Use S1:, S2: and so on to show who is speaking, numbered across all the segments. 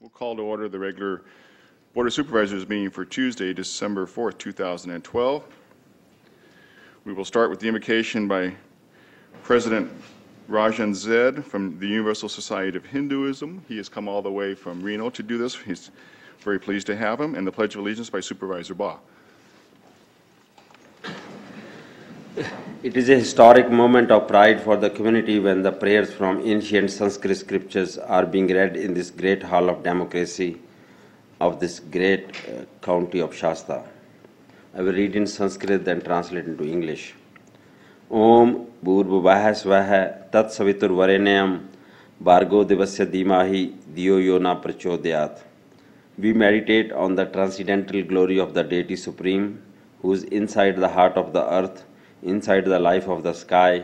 S1: We'll call to order the regular Board of Supervisors meeting for Tuesday, December 4th, 2012. We will start with the invocation by President Rajan Zed from the Universal Society of Hinduism. He has come all the way from Reno to do this. He's very pleased to have him. And the Pledge of Allegiance by Supervisor Ba.
S2: It is a historic moment of pride for the community when the prayers from ancient Sanskrit scriptures are being read in this great hall of democracy of this great county of Shasta. I will read in Sanskrit then translate into English. Om Bhurvubhah Swaha Tat Savitur Varenyam Bhargo Devasya Dhimahi Diyo Yona Prachodayat. We meditate on the transcendental glory of the Deity Supreme, who is inside the heart of the earth, inside the life of the sky,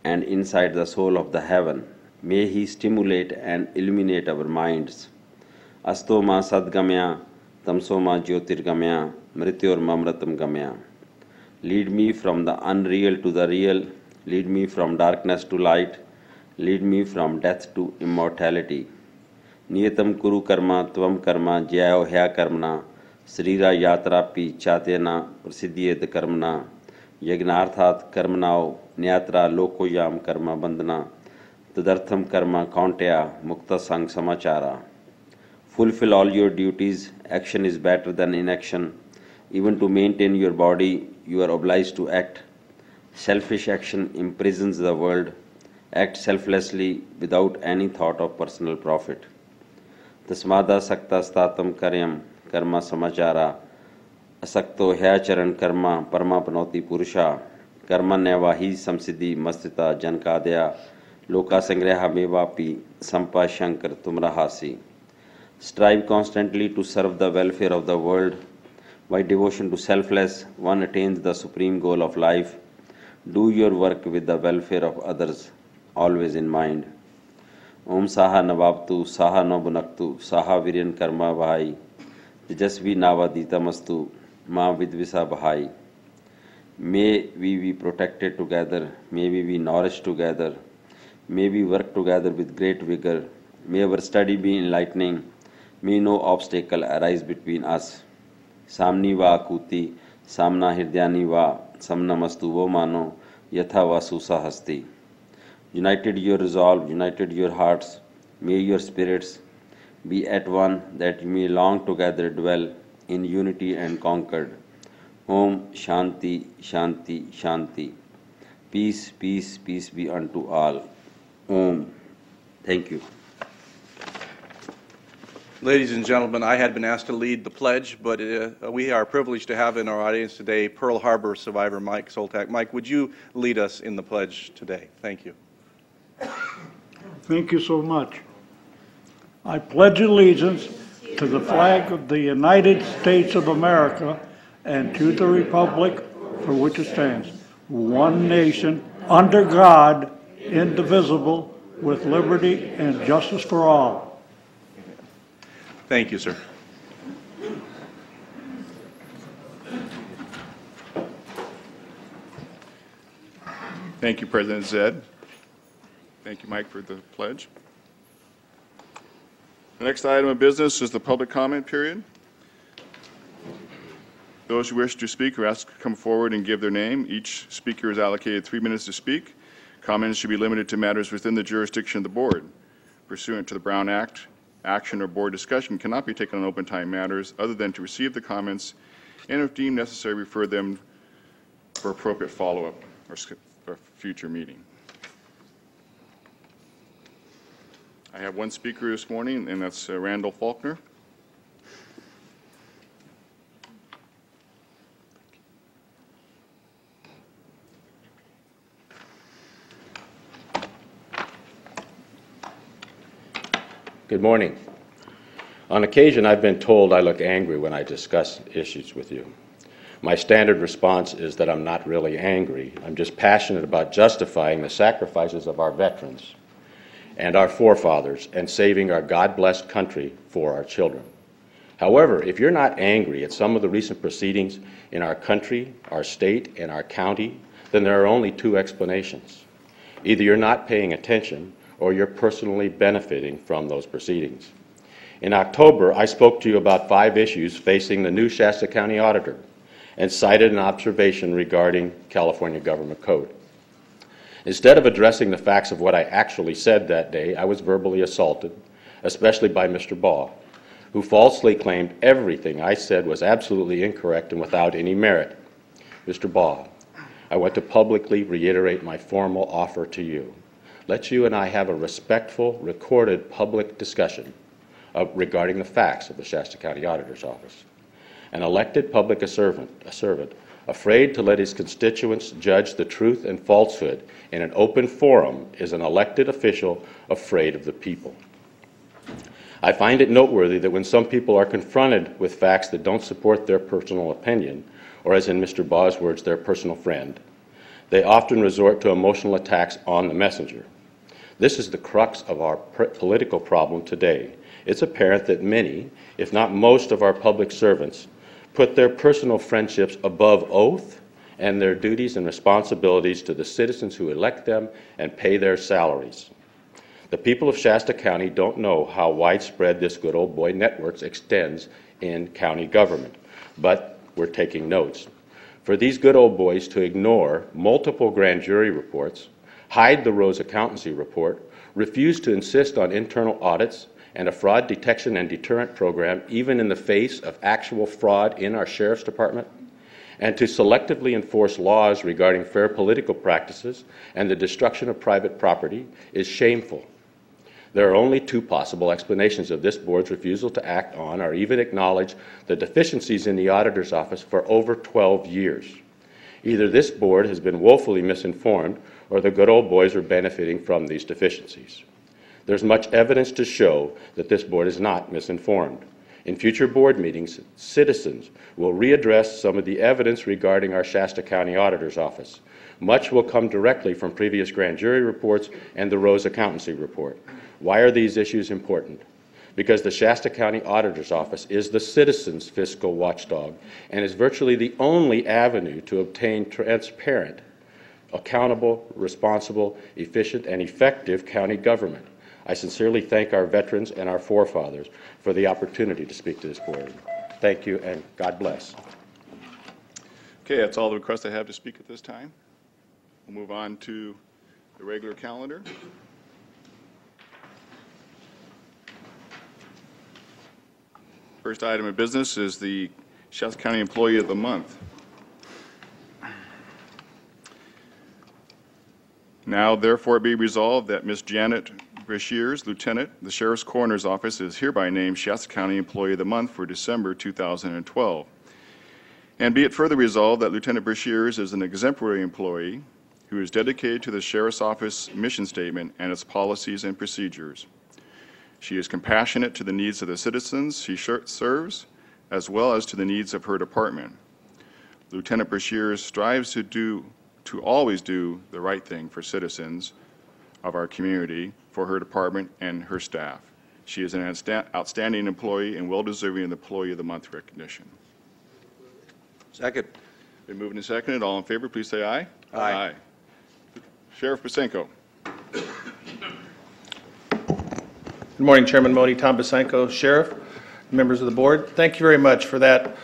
S2: and inside the soul of the heaven. May He stimulate and illuminate our minds. Asto ma sadgamya, tamso ma jyotirgamya, mrityor mamratam gamya. Lead me from the unreal to the real, lead me from darkness to light, lead me from death to immortality. Niyatam kuru karma, tvam karma, jyayo hya karmana, srira yatra pi chatena, prasiddhyet karmana, यज्ञार्थात कर्मणाओ न्यात्रा लोकोयाम कर्म बंधना तदर्थम कर्म कौंटया मुक्ता संग समाचारा. Fulfill all your duties. Action is better than inaction. Even to maintain your body, you are obliged to act. Selfish action imprisons the world. Act selflessly without any thought of personal profit. Tasmada sakta statam karyam karma samachara. असक्तो ह्याचरण Karma परमापनौति पुरुषा कर्मण्यवाही संसिद्धि मस्तिता जनकादया लोका संग्रह मेवापि संपा Shankar तुमराहासी. Strive constantly to serve the welfare of the world. By devotion to selfless, one attains the supreme goal of life. Do your work with the welfare of others, always in mind. Om Saha Navabtu, Saha Nobunaktu, Saha Viryan Karma Vahai, Tejasvi Navaditamastu, Ma Vidvisa Bahai. May we be protected together, may we be nourished together, may we work together with great vigor, may our study be enlightening, may no obstacle arise between us. Samni va akuti, samna hirdhyani va, samnamastu vo mano, yatha va susa hasti. United your resolve, united your hearts, may your spirits be at one, that you may long together dwell in unity and concord. Om Shanti, Shanti, Shanti. Peace, peace, peace be unto all. Om. Thank you.
S3: Ladies and gentlemen, I had been asked to lead the pledge, but we are privileged to have in our audience today Pearl Harbor survivor Mike Soltak. Mike, would you lead us in the pledge today? Thank you.
S4: Thank you so much. I pledge allegiance to the flag of the United States of America and to the republic for which it stands, one nation, under God, indivisible, with liberty and justice for all.
S3: Thank you, sir.
S1: Thank you, President Zed. Thank you, Mike, for the pledge. The next item of business is the public comment period. Those who wish to speak are asked to come forward and give their name. Each speaker is allocated 3 minutes to speak. Comments should be limited to matters within the jurisdiction of the board. Pursuant to the Brown Act, action or board discussion cannot be taken on open time matters other than to receive the comments and, if deemed necessary, refer them for appropriate follow-up or future meeting. I have one speaker this morning, and that's Randall Faulkner.
S5: Good morning. On occasion, I've been told I look angry when I discuss issues with you. My standard response is that I'm not really angry. I'm just passionate about justifying the sacrifices of our veterans and our forefathers and saving our God-blessed country for our children. However, if you're not angry at some of the recent proceedings in our country, our state, and our county, then there are only two explanations. Either you're not paying attention or you're personally benefiting from those proceedings. In October, I spoke to you about 5 issues facing the new Shasta County Auditor and cited an observation regarding California Government Code. Instead of addressing the facts of what I actually said that day, I was verbally assaulted, especially by Mr. Ball, who falsely claimed everything I said was absolutely incorrect and without any merit. Mr. Ball, I want to publicly reiterate my formal offer to you. Let you and I have a respectful, recorded public discussion regarding the facts of the Shasta County Auditor's Office. An elected public servant, afraid to let his constituents judge the truth and falsehood in an open forum, is an elected official afraid of the people. I find it noteworthy that when some people are confronted with facts that don't support their personal opinion, or as in Mr. Ball's words, their personal friend, they often resort to emotional attacks on the messenger. This is the crux of our political problem today. It's apparent that many, if not most, of our public servants put their personal friendships above oath and their duties and responsibilities to the citizens who elect them and pay their salaries. The people of Shasta County don't know how widespread this good old boy network extends in county government, but we're taking notes. For these good old boys to ignore multiple grand jury reports, hide the Rose Accountancy report, refuse to insist on internal audits and a fraud detection and deterrent program, even in the face of actual fraud in our Sheriff's Department, and to selectively enforce laws regarding fair political practices and the destruction of private property is shameful. There are only 2 possible explanations of this board's refusal to act on or even acknowledge the deficiencies in the auditor's office for over 12 years. Either this board has been woefully misinformed or the good old boys are benefiting from these deficiencies. There's much evidence to show that this board is not misinformed. In future board meetings, citizens will readdress some of the evidence regarding our Shasta County Auditor's Office. Much will come directly from previous grand jury reports and the Rose Accountancy report. Why are these issues important? Because the Shasta County Auditor's Office is the citizen's fiscal watchdog and is virtually the only avenue to obtain transparent, accountable, responsible, efficient, and effective county government. I sincerely thank our veterans and our forefathers for the opportunity to speak to this board. Thank you, and God bless.
S1: Okay, that's all the requests I have to speak at this time. We'll move on to the regular calendar. First item of business is the Shasta County Employee of the Month. Now, therefore, be resolved that Ms. Janet Brashears, Lieutenant, the Sheriff's Coroner's Office, is hereby named Shasta County Employee of the Month for December 2012. And be it further resolved that Lieutenant Brashears is an exemplary employee who is dedicated to the Sheriff's Office mission statement and its policies and procedures. She is compassionate to the needs of the citizens she serves, as well as to the needs of her department. Lieutenant Brashears strives to always do the right thing for citizens of our community, for her department and her staff. She is an outstanding employee and well-deserving of the Employee of the Month recognition.
S3: Second.
S1: Been moved and seconded. All in favor, please say aye.
S3: Aye.
S1: Sheriff Basenko.
S6: Good morning, Chairman Modi, Tom Basenko, Sheriff, members of the board. Thank you very much for that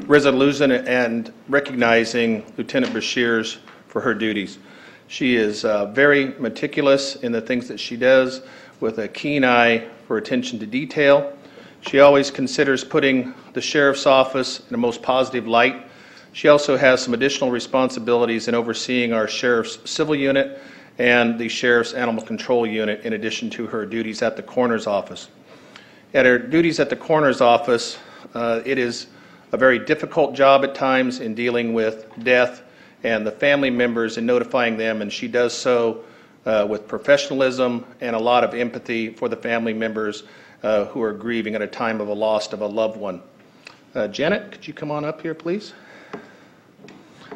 S6: resolution and recognizing Lieutenant Brashears for her duties. She is very meticulous in the things that she does with a keen eye for attention to detail. She always considers putting the Sheriff's Office in a most positive light. She also has some additional responsibilities in overseeing our Sheriff's Civil Unit and the Sheriff's Animal Control Unit in addition to her duties at the Coroner's Office. At her duties at the Coroner's Office, it is a very difficult job at times in dealing with death and the family members and notifying them, and she does so with professionalism and a lot of empathy for the family members who are grieving at a time of a loss of a loved one. Janet, could you come on up here, please?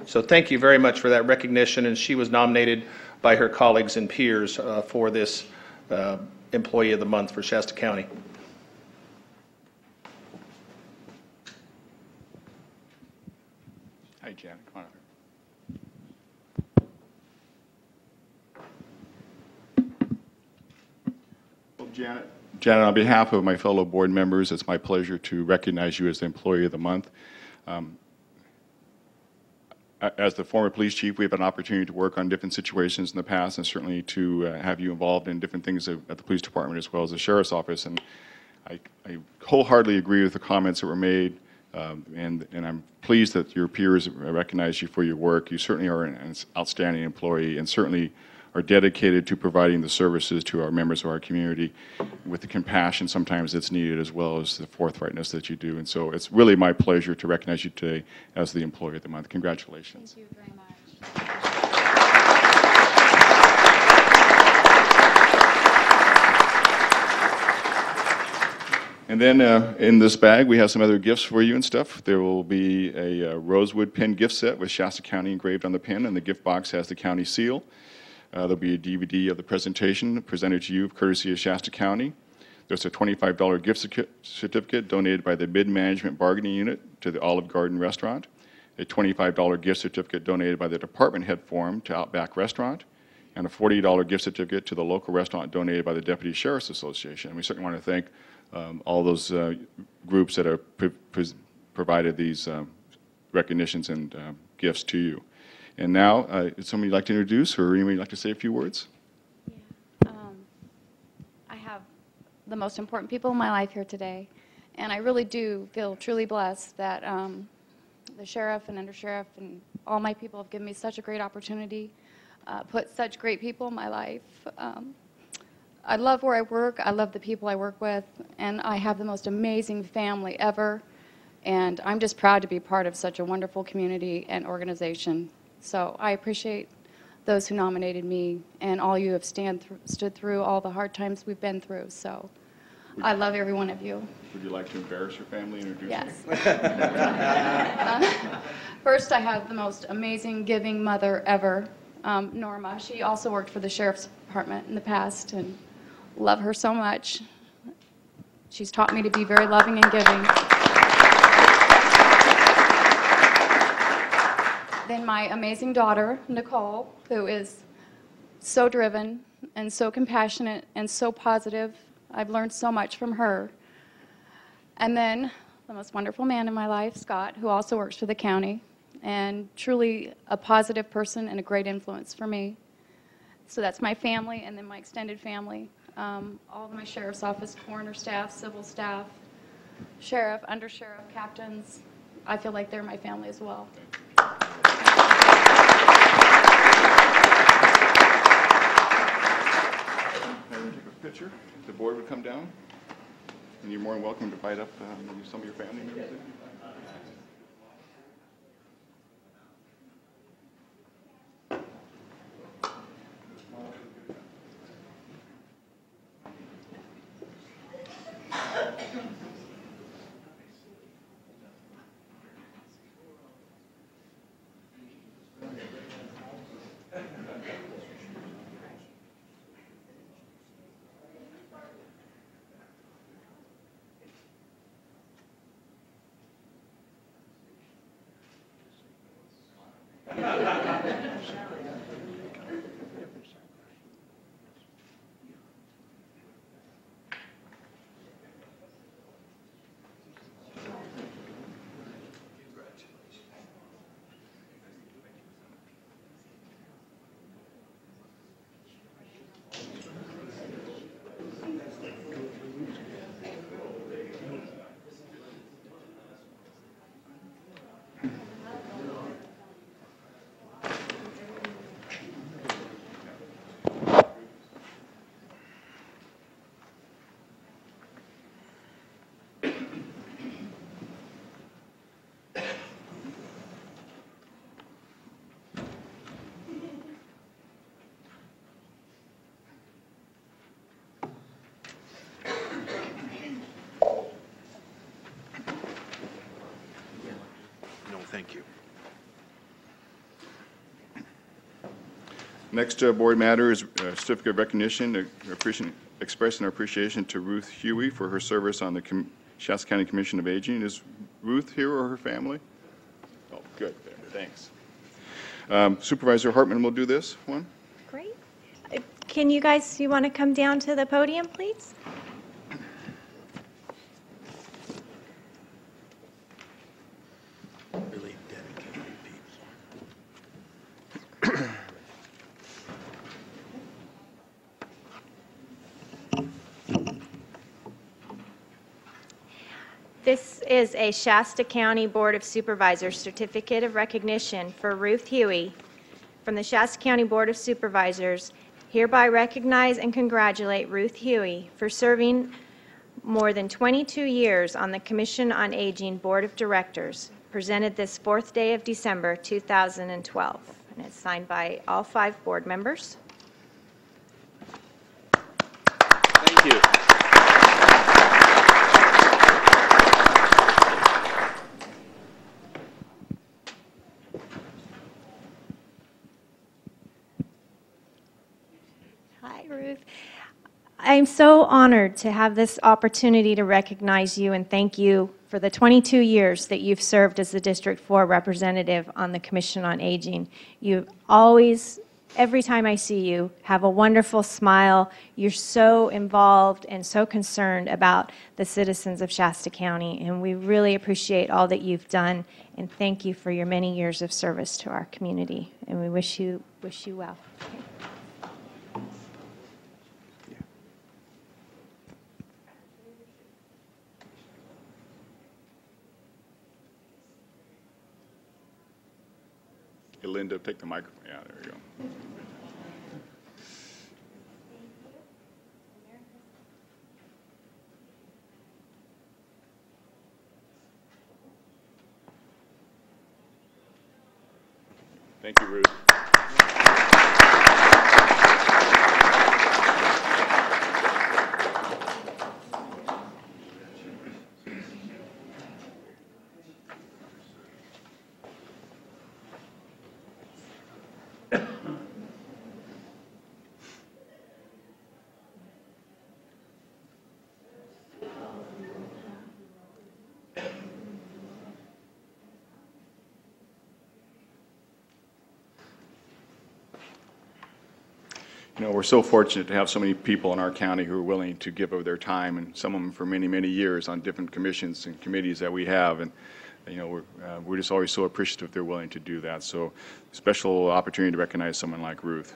S6: So thank you very much for that recognition, and she was nominated by her colleagues and peers for this Employee of the Month for Shasta County.
S1: Hi, Janet. Come on up here. Well, Janet, Janet, on behalf of my fellow board members, it's my pleasure to recognize you as the Employee of the Month. As the former police chief, we have an opportunity to work on different situations in the past, and certainly to have you involved in different things at the police department as well as the sheriff's office. And I wholeheartedly agree with the comments that were made, and I'm pleased that your peers recognize you for your work. You certainly are an outstanding employee, and certainly are dedicated to providing the services to our members of our community with the compassion sometimes that's needed, as well as the forthrightness that you do. And so it's really my pleasure to recognize you today as the Employee of the Month. Congratulations.
S7: Thank you very much.
S1: And then in this bag, we have some other gifts for you and stuff. There will be a rosewood pin gift set with Shasta County engraved on the pin, and the gift box has the county seal. There'll be a DVD of the presentation presented to you courtesy of Shasta County. There's a $25 gift certificate donated by the Mid-Management Bargaining Unit to the Olive Garden Restaurant, a $25 gift certificate donated by the Department Head Forum to Outback Restaurant, and a $40 gift certificate to the local restaurant donated by the Deputy Sheriff's Association. And we certainly want to thank all those groups that have provided these recognitions and gifts to you. And now, would somebody like to introduce, or anybody like to say a few words?
S7: Yeah. I have the most important people in my life here today, and I really do feel truly blessed that the sheriff and undersheriff and all my people have given me such a great opportunity, put such great people in my life. I love where I work, I love the people I work with, and I have the most amazing family ever, and I'm just proud to be part of such a wonderful community and organization. So I appreciate those who nominated me, and all you have stood through all the hard times we've been through. So I love every one of you.
S1: Would you like to embarrass your family and introduce
S7: Yes.
S1: me?
S7: First, I have the most amazing giving mother ever, Norma. She also worked for the Sheriff's Department in the past, and love her so much. She's taught me to be very loving and giving. Then my amazing daughter, Nicole, who is so driven and so compassionate and so positive. I've learned so much from her. And then the most wonderful man in my life, Scott, who also works for the county, and truly a positive person and a great influence for me. So that's my family, and then my extended family, all of my sheriff's office, coroner staff, civil staff, sheriff, undersheriff, captains. I feel like they're my family as well.
S1: Picture, the board would come down, and you're more than welcome to invite up some of your family members.
S8: Thank you.
S1: Next board matter is a certificate of recognition, expressing our appreciation to Ruth Huey for her service on the Shasta County Commission of Aging. Is Ruth here or her family? Oh, good. Thanks. Supervisor Hartman will do this one.
S9: Great. Can you guys, you want to come down to the podium, please?
S8: This is a Shasta County Board of Supervisors Certificate of Recognition for Ruth Huey from the Shasta County Board of Supervisors. Hereby recognize and congratulate Ruth Huey for serving more than 22 years on the Commission on Aging Board of Directors, presented this 4th day of December 2012. And it's signed by all 5 board members.
S3: Thank you.
S8: Hi, Ruth. I'm so honored to have this opportunity to recognize you and thank you for the 22 years that you've served as the District 4 representative on the Commission on Aging. You always, every time I see you, have a wonderful smile. You're so involved and so concerned about the citizens of Shasta County, and we really appreciate all that you've done, and thank you for your many years of service to our community, and we wish you well.
S1: Hey, Linda, take the microphone. Yeah, there you go. Thank you, Ruth. You know, we're so fortunate to have so many people in our county who are willing to give of their time, and some of them for many, many years on different commissions and committees that we have. And you know, we're just always so appreciative they're willing to do that. So, special opportunity to recognize someone like Ruth.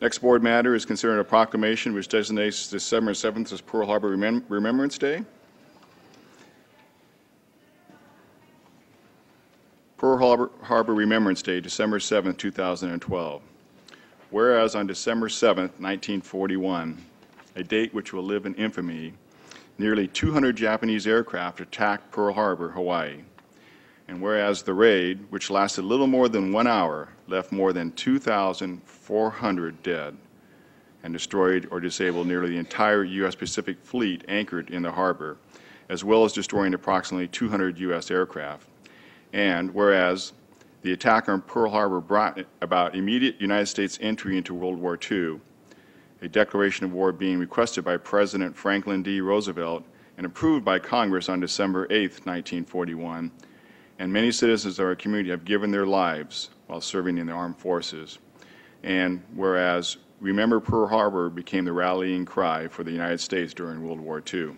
S1: Next board matter is considering a proclamation which designates December 7th as Pearl Harbor Remembrance Day. Pearl Harbor Remembrance Day, December 7, 2012. Whereas on December 7, 1941, a date which will live in infamy, nearly 200 Japanese aircraft attacked Pearl Harbor, Hawaii. And whereas the raid, which lasted little more than 1 hour, left more than 2,400 dead and destroyed or disabled nearly the entire U.S. Pacific Fleet anchored in the harbor, as well as destroying approximately 200 U.S. aircraft. And whereas the attack on Pearl Harbor brought about immediate United States entry into World War II, a declaration of war being requested by President Franklin D. Roosevelt and approved by Congress on December 8, 1941, and many citizens of our community have given their lives while serving in the armed forces. And whereas Remember Pearl Harbor became the rallying cry for the United States during World War II.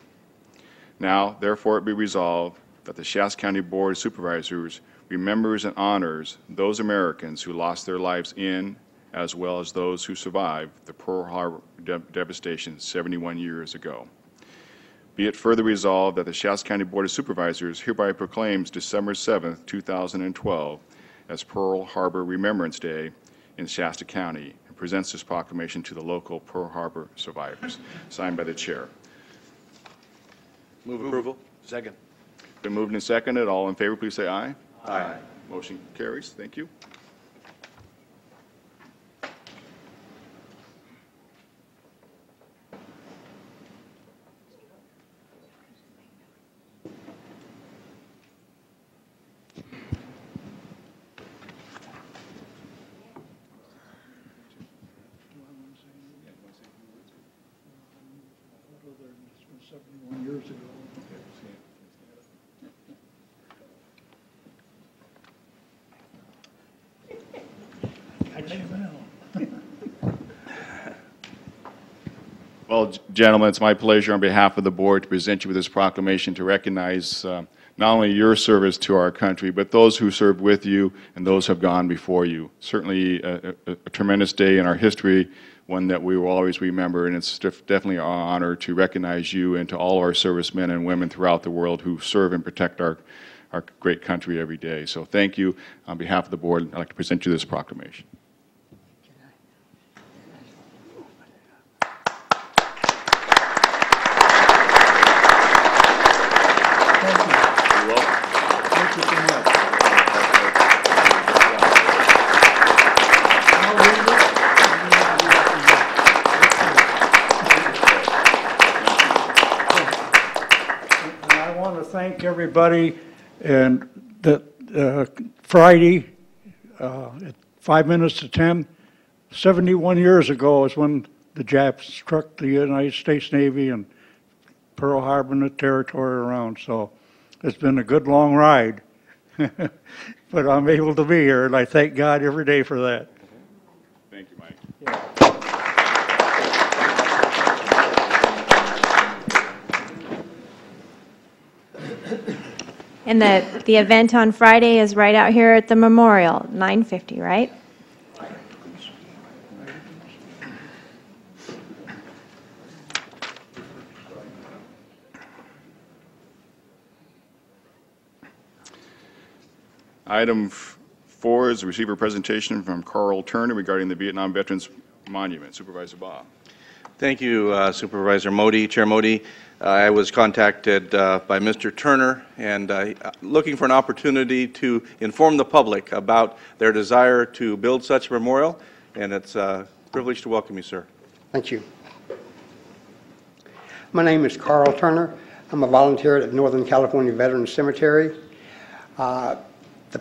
S1: Now, therefore, it be resolved that the Shasta County Board of Supervisors remembers and honors those Americans who lost their lives in, as well as those who survived the Pearl Harbor devastation 71 years ago. Be it further resolved that the Shasta County Board of Supervisors hereby proclaims December 7, 2012 as Pearl Harbor Remembrance Day in Shasta County and presents this proclamation to the local Pearl Harbor survivors. Signed by the chair.
S3: Move approval. Second.
S1: Been moved and seconded. All in favor, please say aye.
S3: Aye.
S1: Motion carries. Thank you. Well, gentlemen, it's my pleasure on behalf of the board to present you with this proclamation to recognize not only your service to our country, but those who served with you and those who have gone before you. Certainly a tremendous day in our history, one that we will always remember, and it's definitely an honor to recognize you and to all our servicemen and women throughout the world who serve and protect our great country every day. So thank you. On behalf of the board, I'd like to present you this proclamation.
S4: Thank everybody, and that Friday at 5 minutes to 10, 71 years ago is when the Japs struck the United States Navy and Pearl Harbor and the territory around. So it's been a good long ride, but I'm able to be here, and I thank God every day for that.
S1: Thank you, Mike.
S4: Yeah.
S8: And the event on Friday is right out here at the memorial, 9:50, right?
S1: Item 4 is to receive a presentation from Carl Turner regarding the Vietnam Veterans Monument. Supervisor Baugh.
S3: Thank you, Supervisor Modi, Chair Modi. I was contacted by Mr. Turner and looking for an opportunity to inform the public about their desire to build such a memorial, and it's a privilege to welcome you, sir.
S9: Thank you. My name is Carl Turner. I'm a volunteer at Northern California Veterans Cemetery. The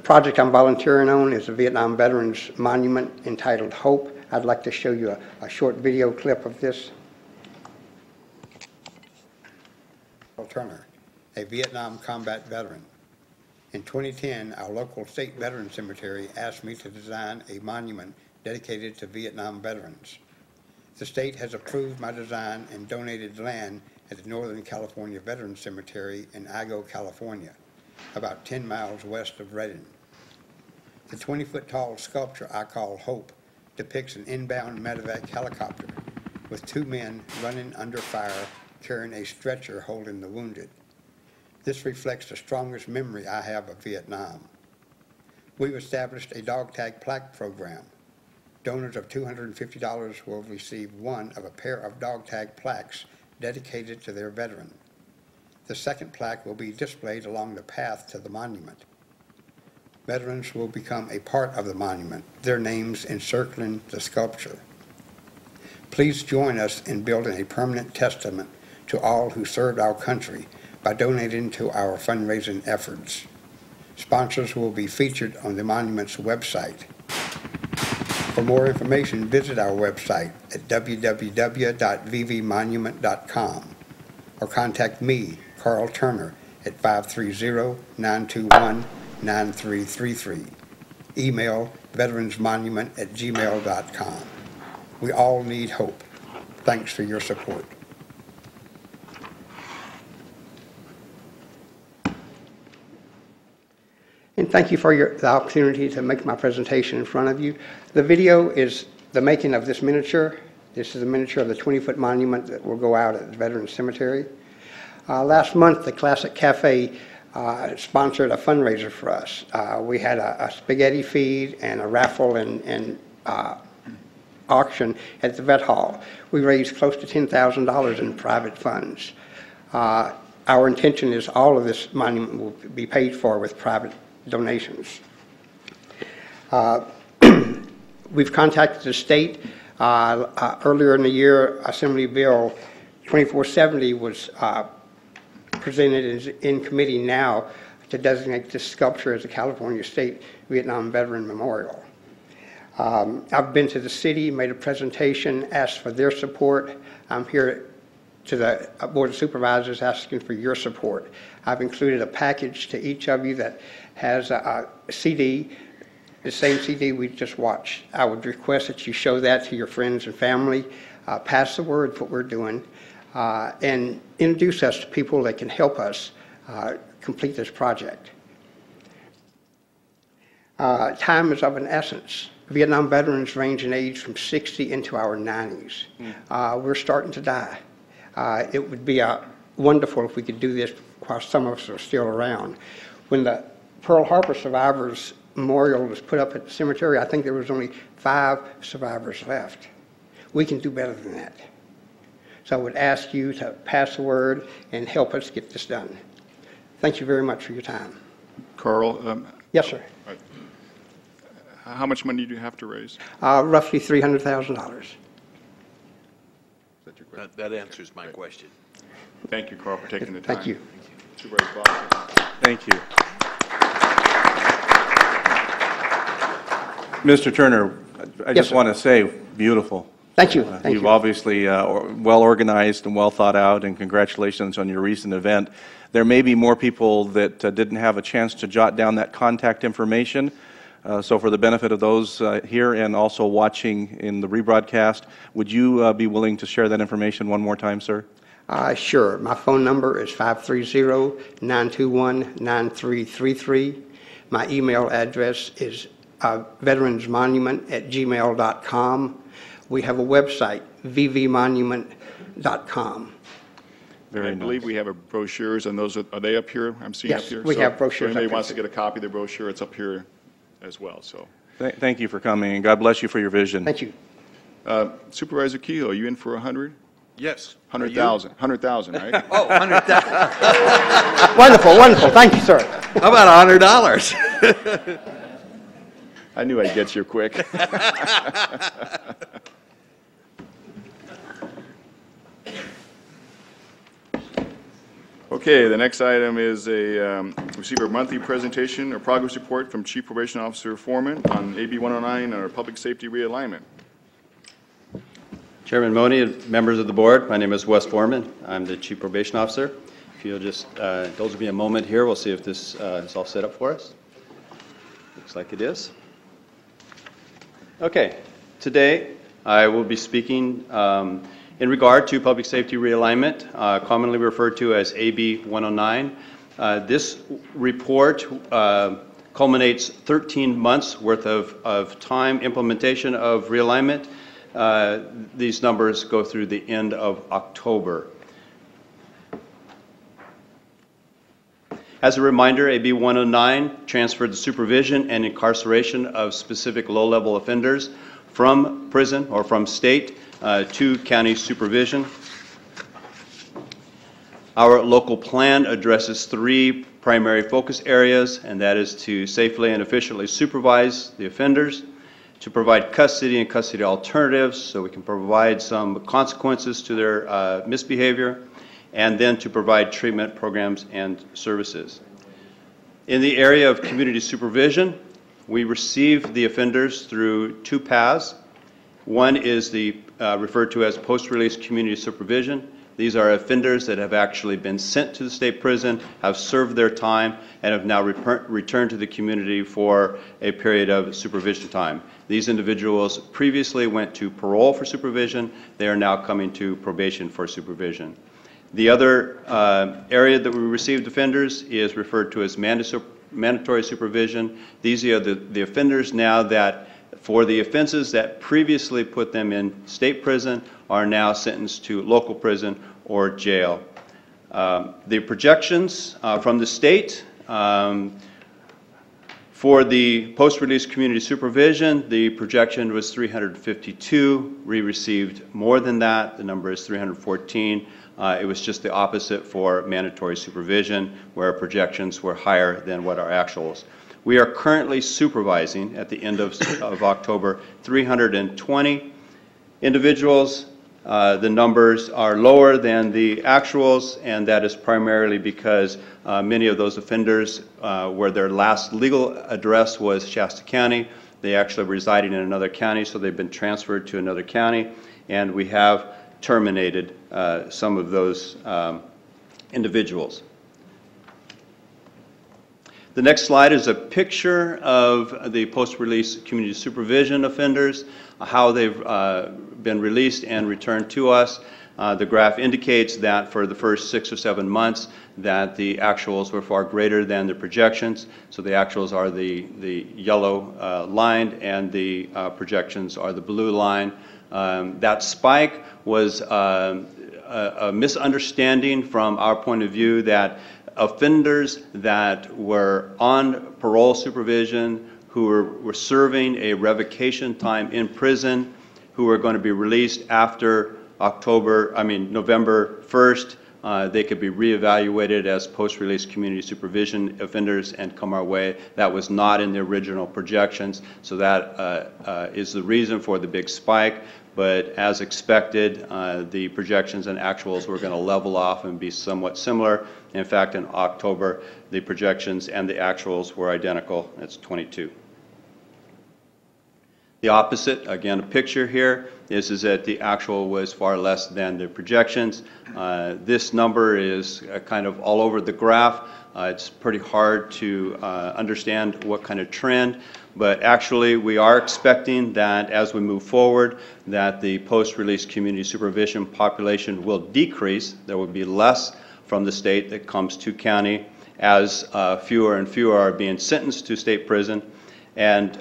S9: project I'm volunteering on is a Vietnam Veterans Monument entitled Hope. I'd like to show you a short video clip of this. Carl Turner, a Vietnam combat veteran. In 2010, our local state veteran cemetery asked me to design a monument dedicated to Vietnam veterans. The state has approved my design and donated land at the Northern California Veterans Cemetery in Igo, California, about 10 miles west of Redding. The 20-foot tall sculpture I call Hope depicts an inbound medevac helicopter with 2 men running under fire carrying a stretcher holding the wounded. This reflects the strongest memory I have of Vietnam. We've established a dog tag plaque program. Donors of $250 will receive one of a pair of dog tag plaques dedicated to their veteran. The second plaque will be displayed along the path to the monument. Veterans will become a part of the monument, their names encircling the sculpture. Please join us in building a permanent testament to all who served our country by donating to our fundraising efforts. Sponsors will be featured on the monument's website. For more information, visit our website at www.vvmonument.com or contact me, Carl Turner, at 530-921-9333. Email veteransmonument@gmail.com. We all need hope. Thanks for your support. And thank you for the opportunity to make my presentation in front of you. The video is the making of this miniature. This is a miniature of the 20-foot monument that will go out at the Veterans Cemetery. Last month, the Classic Cafe sponsored a fundraiser for us. We had a spaghetti feed and a raffle and auction at the Vet Hall. We raised close to $10,000 in private funds. Our intention is all of this monument will be paid for with private donations. We've contacted the state. Earlier in the year, Assembly Bill 2470 was presented in committee now to designate this sculpture as a California State Vietnam Veteran Memorial. I've been to the city, made a presentation, asked for their support. I'm here to the Board of Supervisors asking for your support. I've included a package to each of you that has a CD, the same CD we just watched. I would request that you show that to your friends and family, pass the word of what we're doing, and introduce us to people that can help us complete this project. Time is of an essence.
S10: Vietnam veterans range in age from 60 into our 90s. We're starting to die. It would be wonderful if we could do this while some of us are still around. When the Pearl Harbor Survivors Memorial was put up at the cemetery, I think there was only 5 survivors left. We can do better than that. So I would ask you to pass the word and help us get this done. Thank you very much for your time.
S1: Carl,
S10: Yes, sir.
S1: how much money do you have to raise?
S10: Roughly $300,000.
S11: That answers my question.
S1: Thank you, Carl, for taking the time.
S10: Thank you.
S1: Supervisor Foster.
S3: Thank you. Mr. Turner, I
S10: Yes,
S3: just
S10: sir.
S3: want to say, beautiful.
S10: Thank you. Thank
S3: You've
S10: you.
S3: obviously well organized and well thought out, and congratulations on your recent event. There may be more people that didn't have a chance to jot down that contact information. So for the benefit of those here and also watching in the rebroadcast, would you be willing to share that information one more time, sir?
S10: Sure. My phone number is 530-921-9333. My email address is veteransmonument@gmail.com. We have a website, vvmonument.com.
S1: I believe we have brochures, and those are they up here? I'm seeing
S10: Yes,
S1: up here.
S10: we
S1: So
S10: have brochures
S1: If
S10: up
S1: anybody
S10: here,
S1: wants to
S10: too.
S1: get a copy of the brochure, it's up here as well. So,
S3: Thank you for coming, and God bless you for your vision.
S10: Thank you.
S1: Supervisor Kehoe, are you in for 100?
S11: Yes.
S1: 100,000. 100,000, right?
S11: Oh, 100,000.
S10: Wonderful, wonderful. Thank you, sir.
S11: How about $100?
S1: I knew I'd get you quick. Okay, the next item is receive a monthly presentation or progress report from Chief Probation Officer Foreman on AB 109 or public safety realignment.
S12: Chairman Mone and members of the board, my name is Wes Foreman. I'm the Chief Probation Officer. If you'll just indulge me a moment here, we'll see if this is all set up for us. Looks like it is. Okay, today I will be speaking in regard to public safety realignment, commonly referred to as AB 109. This report culminates 13 months worth of time implementation of realignment. These numbers go through the end of October. As a reminder, AB 109 transferred the supervision and incarceration of specific low-level offenders from prison or from state to county supervision. Our local plan addresses 3 primary focus areas, and that is to safely and efficiently supervise the offenders, to provide custody and custody alternatives so we can provide some consequences to their misbehavior, and then to provide treatment programs and services. In the area of community supervision, we receive the offenders through 2 paths. One is the referred to as post-release community supervision. These are offenders that have actually been sent to the state prison, have served their time, and have now returned to the community for a period of supervision time. These individuals previously went to parole for supervision. They are now coming to probation for supervision. The other area that we received offenders is referred to as mandatory supervision. These are the offenders now that, for the offenses that previously put them in state prison, are now sentenced to local prison or jail. The projections from the state for the post-release community supervision, the projection was 352. We received more than that. The number is 314. It was just the opposite for mandatory supervision, where our projections were higher than what our actuals. We are currently supervising, at the end of October, 320 individuals. The numbers are lower than the actuals, and that is primarily because many of those offenders where their last legal address was Shasta County, they actually resided in another county, so they've been transferred to another county, and we have terminated some of those individuals. The next slide is a picture of the post-release community supervision offenders, how they've been released and returned to us. The graph indicates that for the first 6 or 7 months that the actuals were far greater than the projections. So the actuals are the yellow line and the projections are the blue line. That spike was a misunderstanding from our point of view that offenders that were on parole supervision, who were serving a revocation time in prison, who were going to be released after November 1st, they could be reevaluated as post-release community supervision offenders and come our way. That was not in the original projections, so that is the reason for the big spike. But as expected, the projections and actuals were going to level off and be somewhat similar. In fact, in October, the projections and the actuals were identical. It's 22. The opposite, again, a picture here, is that the actual was far less than the projections. This number is kind of all over the graph. It's pretty hard to understand what kind of trend, but actually we are expecting that as we move forward that the post-release community supervision population will decrease. There will be less from the state that comes to county as fewer and fewer are being sentenced to state prison, and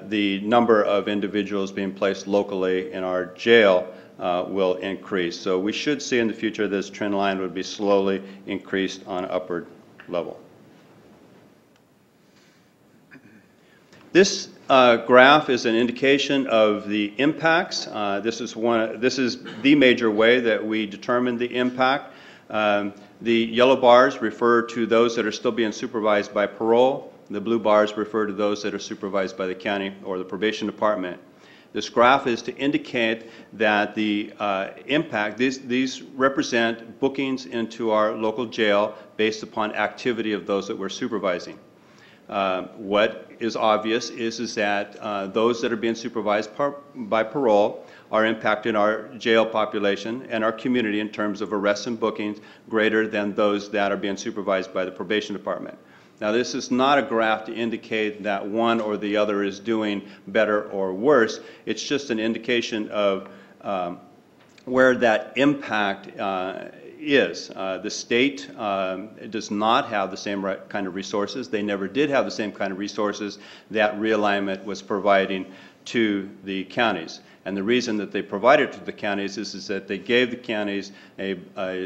S12: the number of individuals being placed locally in our jail will increase. So we should see in the future this trend line would be slowly increased on upward level. This graph is an indication of the impacts. This is the major way that we determine the impact. The yellow bars refer to those that are still being supervised by parole. The blue bars refer to those that are supervised by the county or the probation department. This graph is to indicate that the impact, these represent bookings into our local jail based upon activity of those that we're supervising. What is obvious is that those that are being supervised by parole are impacting our jail population and our community in terms of arrests and bookings greater than those that are being supervised by the probation department. Now, this is not a graph to indicate that one or the other is doing better or worse. It's just an indication of where that impact is. The state does not have the same kind of resources. They never did have the same kind of resources that realignment was providing to the counties. And the reason that they provided to the counties is that they gave the counties a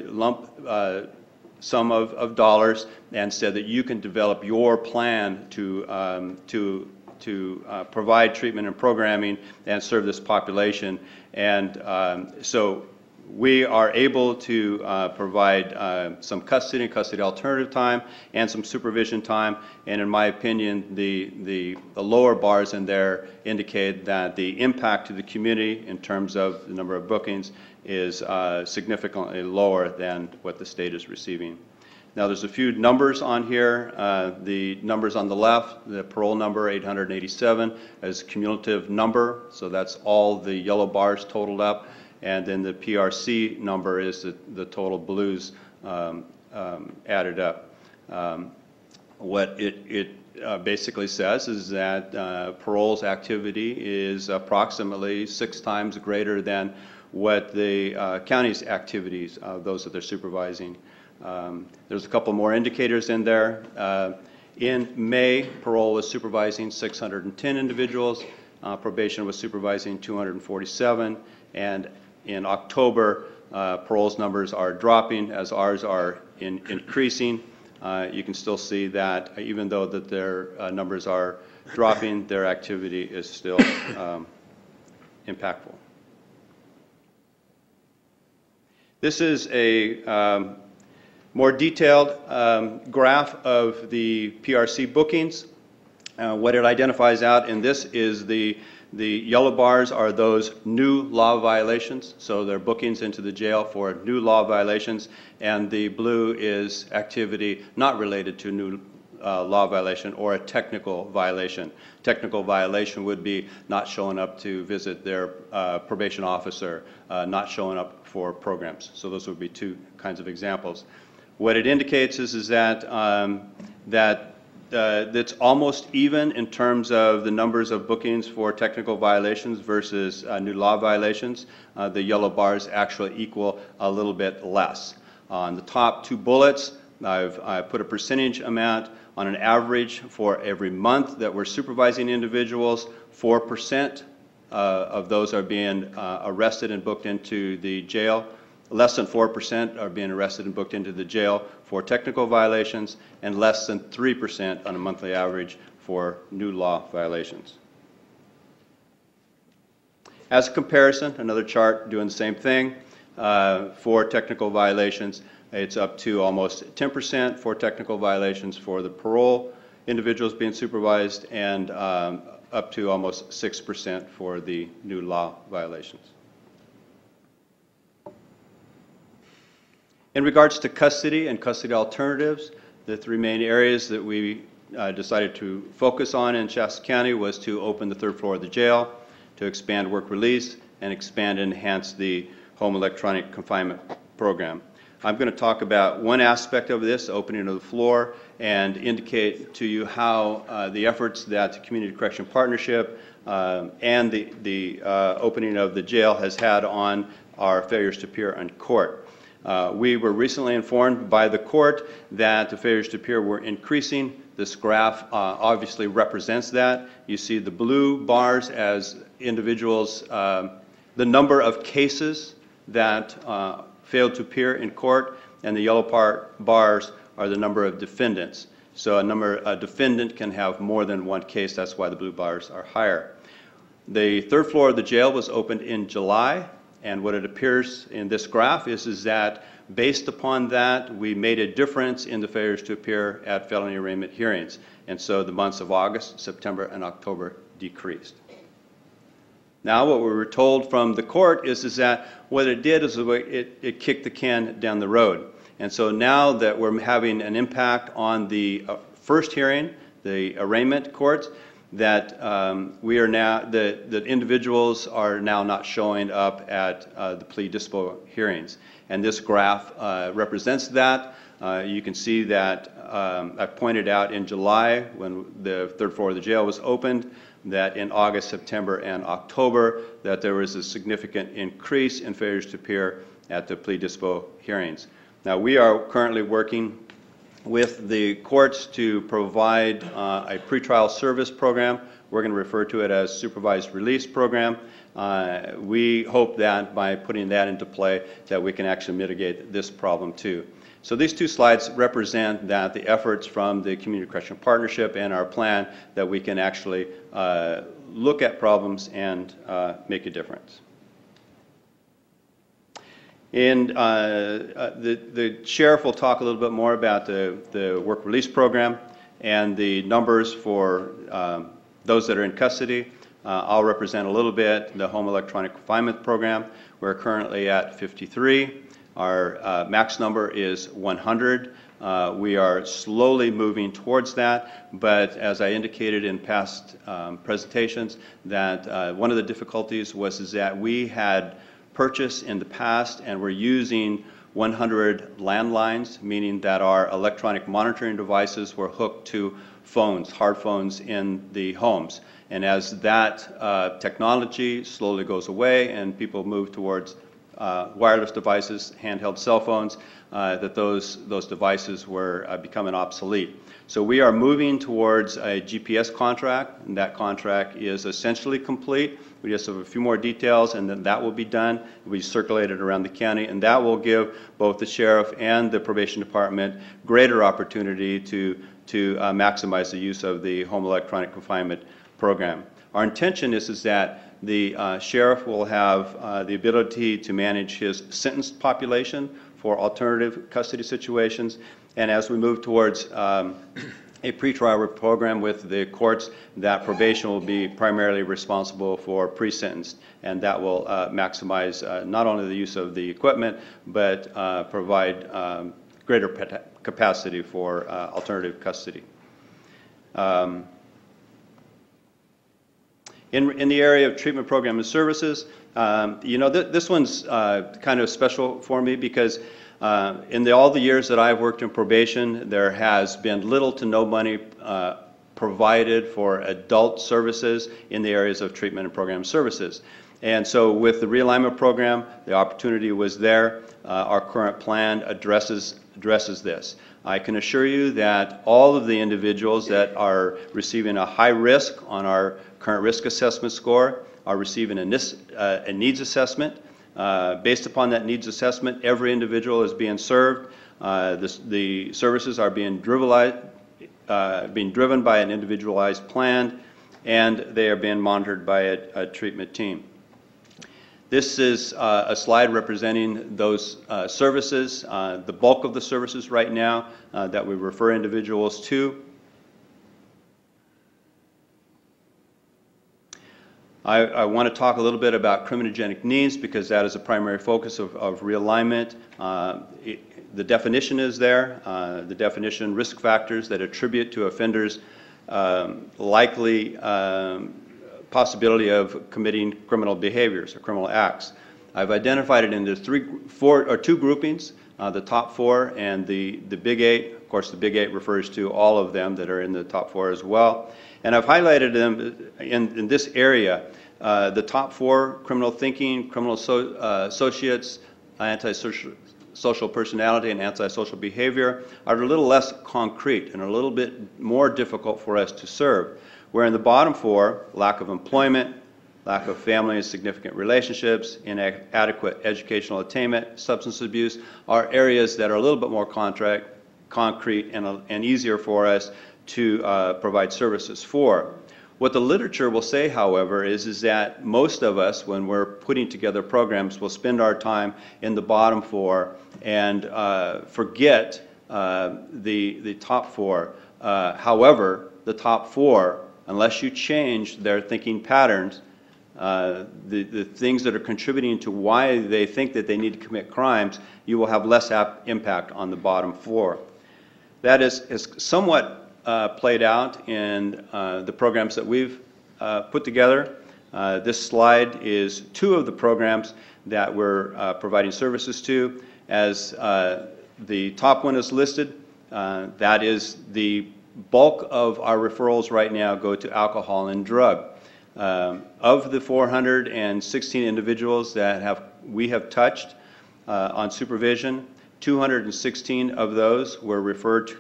S12: lump sum of dollars and said that you can develop your plan to provide treatment and programming and serve this population. And so we are able to provide some custody alternative time and some supervision time. And in my opinion, the lower bars in there indicate that the impact to the community in terms of the number of bookings is significantly lower than what the state is receiving. Now, there's a few numbers on here. The numbers on the left, the parole number 887 is a cumulative number, so that's all the yellow bars totaled up. And then the PRC number is the total blues added up. What it basically says is that parole's activity is approximately 6 times greater than what the county's activities, those that they're supervising. There's a couple more indicators in there. In May, parole was supervising 610 individuals, probation was supervising 247, and in October, parole's numbers are dropping as ours are increasing. You can still see that even though that their numbers are dropping, their activity is still impactful. This is a more detailed graph of the PRC bookings. What it identifies out in this is the yellow bars are those new law violations, so they're bookings into the jail for new law violations, and the blue is activity not related to new law violation or a technical violation. Technical violation would be not showing up to visit their probation officer, not showing up for programs. So those would be 2 kinds of examples. What it indicates is that that that's almost even in terms of the numbers of bookings for technical violations versus new law violations. The yellow bars actually equal a little bit less. On the top two bullets, I put a percentage amount on an average for every month that we're supervising individuals. 4% of those are being arrested and booked into the jail. Less than 4% are being arrested and booked into the jail for technical violations, and less than 3% on a monthly average for new law violations. As a comparison, another chart doing the same thing. For technical violations, it's up to almost 10% for technical violations for the parole individuals being supervised, and up to almost 6% for the new law violations. In regards to custody and custody alternatives, the three main areas that we decided to focus on in Shasta County was to open the third floor of the jail, to expand work release, and expand and enhance the home electronic confinement program. I'm going to talk about one aspect of this, opening of the floor, and indicate to you how the efforts that the Community Correction Partnership and the opening of the jail has had on our failures to appear in court. We were recently informed by the court that the failures to appear were increasing. This graph obviously represents that. You see the blue bars as individuals, the number of cases that failed to appear in court, and the yellow bars are the number of defendants. So a defendant can have more than one case. That's why the blue bars are higher. The third floor of the jail was opened in July. And what it appears in this graph is that based upon that, we made a difference in the failures to appear at felony arraignment hearings. And so the months of August, September, and October decreased. Now what we were told from the court is that what it did is it kicked the can down the road. And so now that we're having an impact on the first hearing, the arraignment courts, that we are now, that individuals are now not showing up at the plea dispo hearings. And this graph represents that. You can see that I pointed out in July when the third floor of the jail was opened, that in August, September, and October, that there was a significant increase in failures to appear at the plea dispo hearings. Now, we are currently working with the courts to provide a pretrial service program. We're going to refer to it as supervised release program. We hope that by putting that into play that we can actually mitigate this problem too. So these two slides represent that the efforts from the Community Correction Partnership and our plan that we can actually look at problems and make a difference. And the sheriff will talk a little bit more about the work release program and the numbers for those that are in custody. I'll represent a little bit the home electronic confinement program. We're currently at 53. Our max number is 100. We are slowly moving towards that, but as I indicated in past presentations, that one of the difficulties was that we had purchased in the past and we're using 100 landlines, meaning that our electronic monitoring devices were hooked to phones, hard phones in the homes. And as that technology slowly goes away and people move towards wireless devices, handheld cell phones, that those devices were becoming obsolete. So we are moving towards a GPS contract, and that contract is essentially complete. We just have a few more details, and then that will be done. We circulate it around the county, and that will give both the sheriff and the probation department greater opportunity to maximize the use of the home electronic confinement program. Our intention is that the sheriff will have the ability to manage his sentenced population for alternative custody situations. And as we move towards a pretrial program with the courts, that probation will be primarily responsible for pre-sentenced, and that will maximize not only the use of the equipment, but provide greater capacity for alternative custody. In the area of treatment program and services, This one's kind of special for me because in all the years that I've worked in probation, there has been little to no money provided for adult services in the areas of treatment and program services. And so with the realignment program, the opportunity was there. Our current plan addresses this. I can assure you that all of the individuals that are receiving a high risk on our current risk assessment score are receiving a needs assessment. Based upon that needs assessment, every individual is being served. The services are being driven by an individualized plan, and they are being monitored by a treatment team. This is a slide representing those services, the bulk of the services right now that we refer individuals to. I want to talk a little bit about criminogenic needs because that is a primary focus of realignment. The definition is there. The definition, risk factors that attribute to offenders likely possibility of committing criminal behaviors or criminal acts. I've identified it into two groupings, the top four and the big eight. Of course, the big eight refers to all of them that are in the top four as well. And I've highlighted them in this area. The top four, criminal thinking, criminal associates, antisocial personality, and antisocial behavior, are a little less concrete and a little bit more difficult for us to serve. Where in the bottom four, lack of employment, lack of family and significant relationships, inadequate educational attainment, substance abuse, are areas that are a little bit more concrete and easier for us to provide services for. What the literature will say, however, is that most of us, when we're putting together programs, will spend our time in the bottom four and forget the top four. However, the top four, unless you change their thinking patterns, the things that are contributing to why they think that they need to commit crimes, you will have less impact on the bottom four. That is somewhat played out in the programs that we've put together. This slide is two of the programs that we're providing services to. As the top one is listed, that is the bulk of our referrals right now go to alcohol and drug. Of the 416 individuals that we have touched on supervision, 216 of those were referred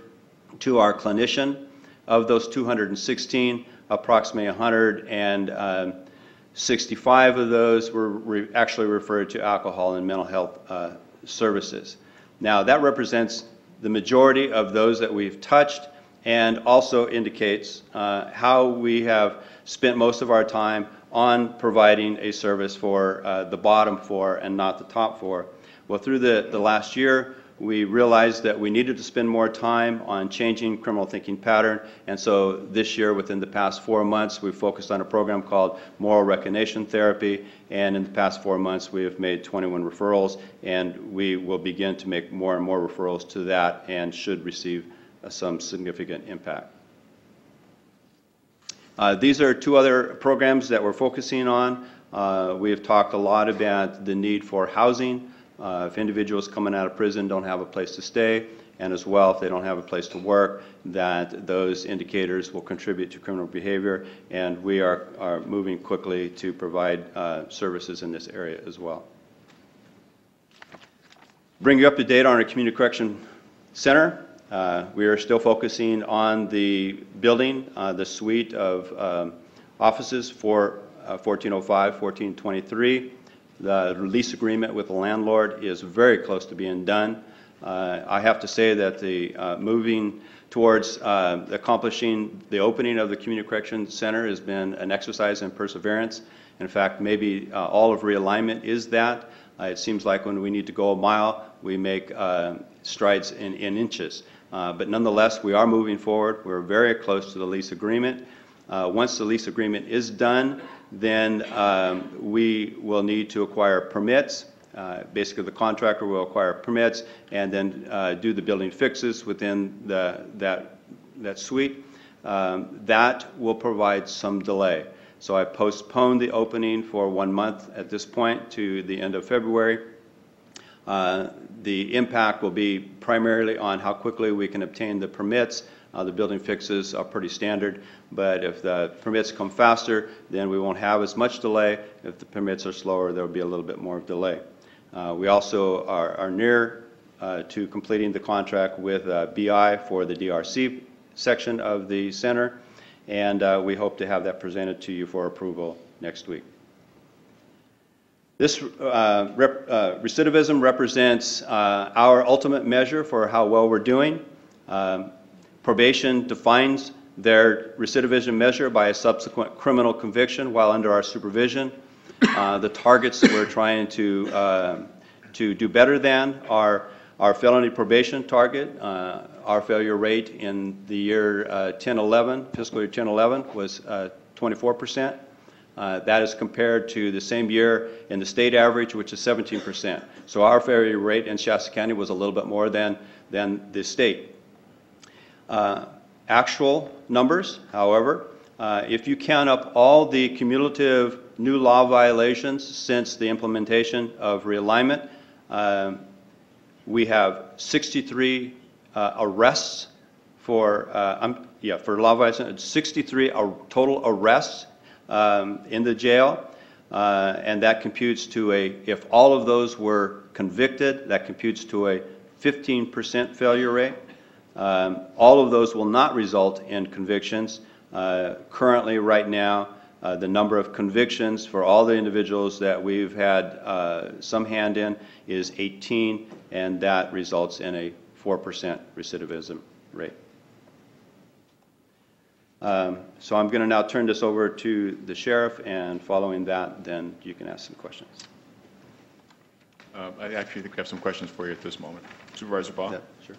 S12: to our clinician. Of those 216, approximately 165 of those were actually referred to alcohol and mental health services. Now, that represents the majority of those that we've touched and also indicates how we have spent most of our time on providing a service for the bottom four and not the top four. Well, through the last year, we realized that we needed to spend more time on changing criminal thinking pattern, and so this year, within the past 4 months, we've focused on a program called Moral Recognition Therapy, and in the past 4 months, we have made 21 referrals, and we will begin to make more and more referrals to that and should receive some significant impact. These are two other programs that we're focusing on. We have talked a lot about the need for housing. If individuals coming out of prison don't have a place to stay, and as well if they don't have a place to work, that those indicators will contribute to criminal behavior, and we are moving quickly to provide services in this area as well. Bring you up to date on our Community Correction Center. We are still focusing on the building, the suite of offices for 1405, 1423. The lease agreement with the landlord is very close to being done. I have to say that the moving towards accomplishing the opening of the Community Correction Center has been an exercise in perseverance. In fact, maybe all of realignment is that. It seems like when we need to go a mile, we make strides in inches. But nonetheless, we are moving forward. We're very close to the lease agreement. Once the lease agreement is done, then we will need to acquire permits. Basically, the contractor will acquire permits and then do the building fixes within that suite. That will provide some delay. So I postponed the opening for 1 month at this point to the end of February. The impact will be primarily on how quickly we can obtain the permits. The building fixes are pretty standard, but if the permits come faster, then we won't have as much delay. If the permits are slower, there will be a little bit more delay. We also are near to completing the contract with BI for the DRC section of the center, and we hope to have that presented to you for approval next week. This recidivism represents our ultimate measure for how well we're doing. Probation defines their recidivism measure by a subsequent criminal conviction while under our supervision. The targets that we're trying to do better than are our felony probation target. Our failure rate in the year 10-11, fiscal year 10-11, was 24%. That is compared to the same year in the state average, which is 17%. So our failure rate in Shasta County was a little bit more than the state. Actual numbers, however, if you count up all the cumulative new law violations since the implementation of realignment, we have 63 arrests for law violations, 63 total arrests in the jail, and that computes to if all of those were convicted, that computes to a 15% failure rate. All of those will not result in convictions. Currently, right now, the number of convictions for all the individuals that we've had some hand in is 18, and that results in a 4% recidivism rate. So I'm going to now turn this over to the sheriff, and following that, then you can ask some questions.
S1: I actually think we have some questions for you at this moment. Supervisor Baugh?
S12: Yeah, sure.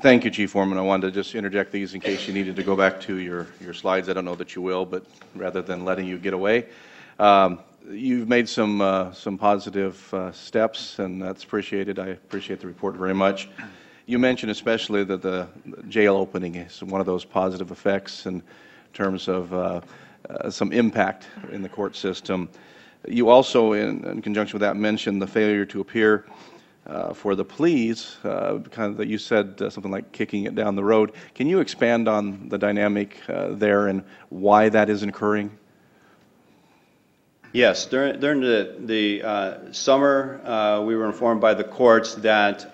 S3: Thank you, Chief Foreman. I wanted to just interject these in case you needed to go back to your slides. I don't know that you will, but rather than letting you get away. You've made some positive steps, and that's appreciated. I appreciate the report very much. You mentioned especially that the jail opening is one of those positive effects in terms of some impact in the court system. You also, in conjunction with that, mentioned the failure to appear for the pleas, kind of, you said something like kicking it down the road. Can you expand on the dynamic there and why that is occurring?
S12: Yes, during the summer, we were informed by the courts that,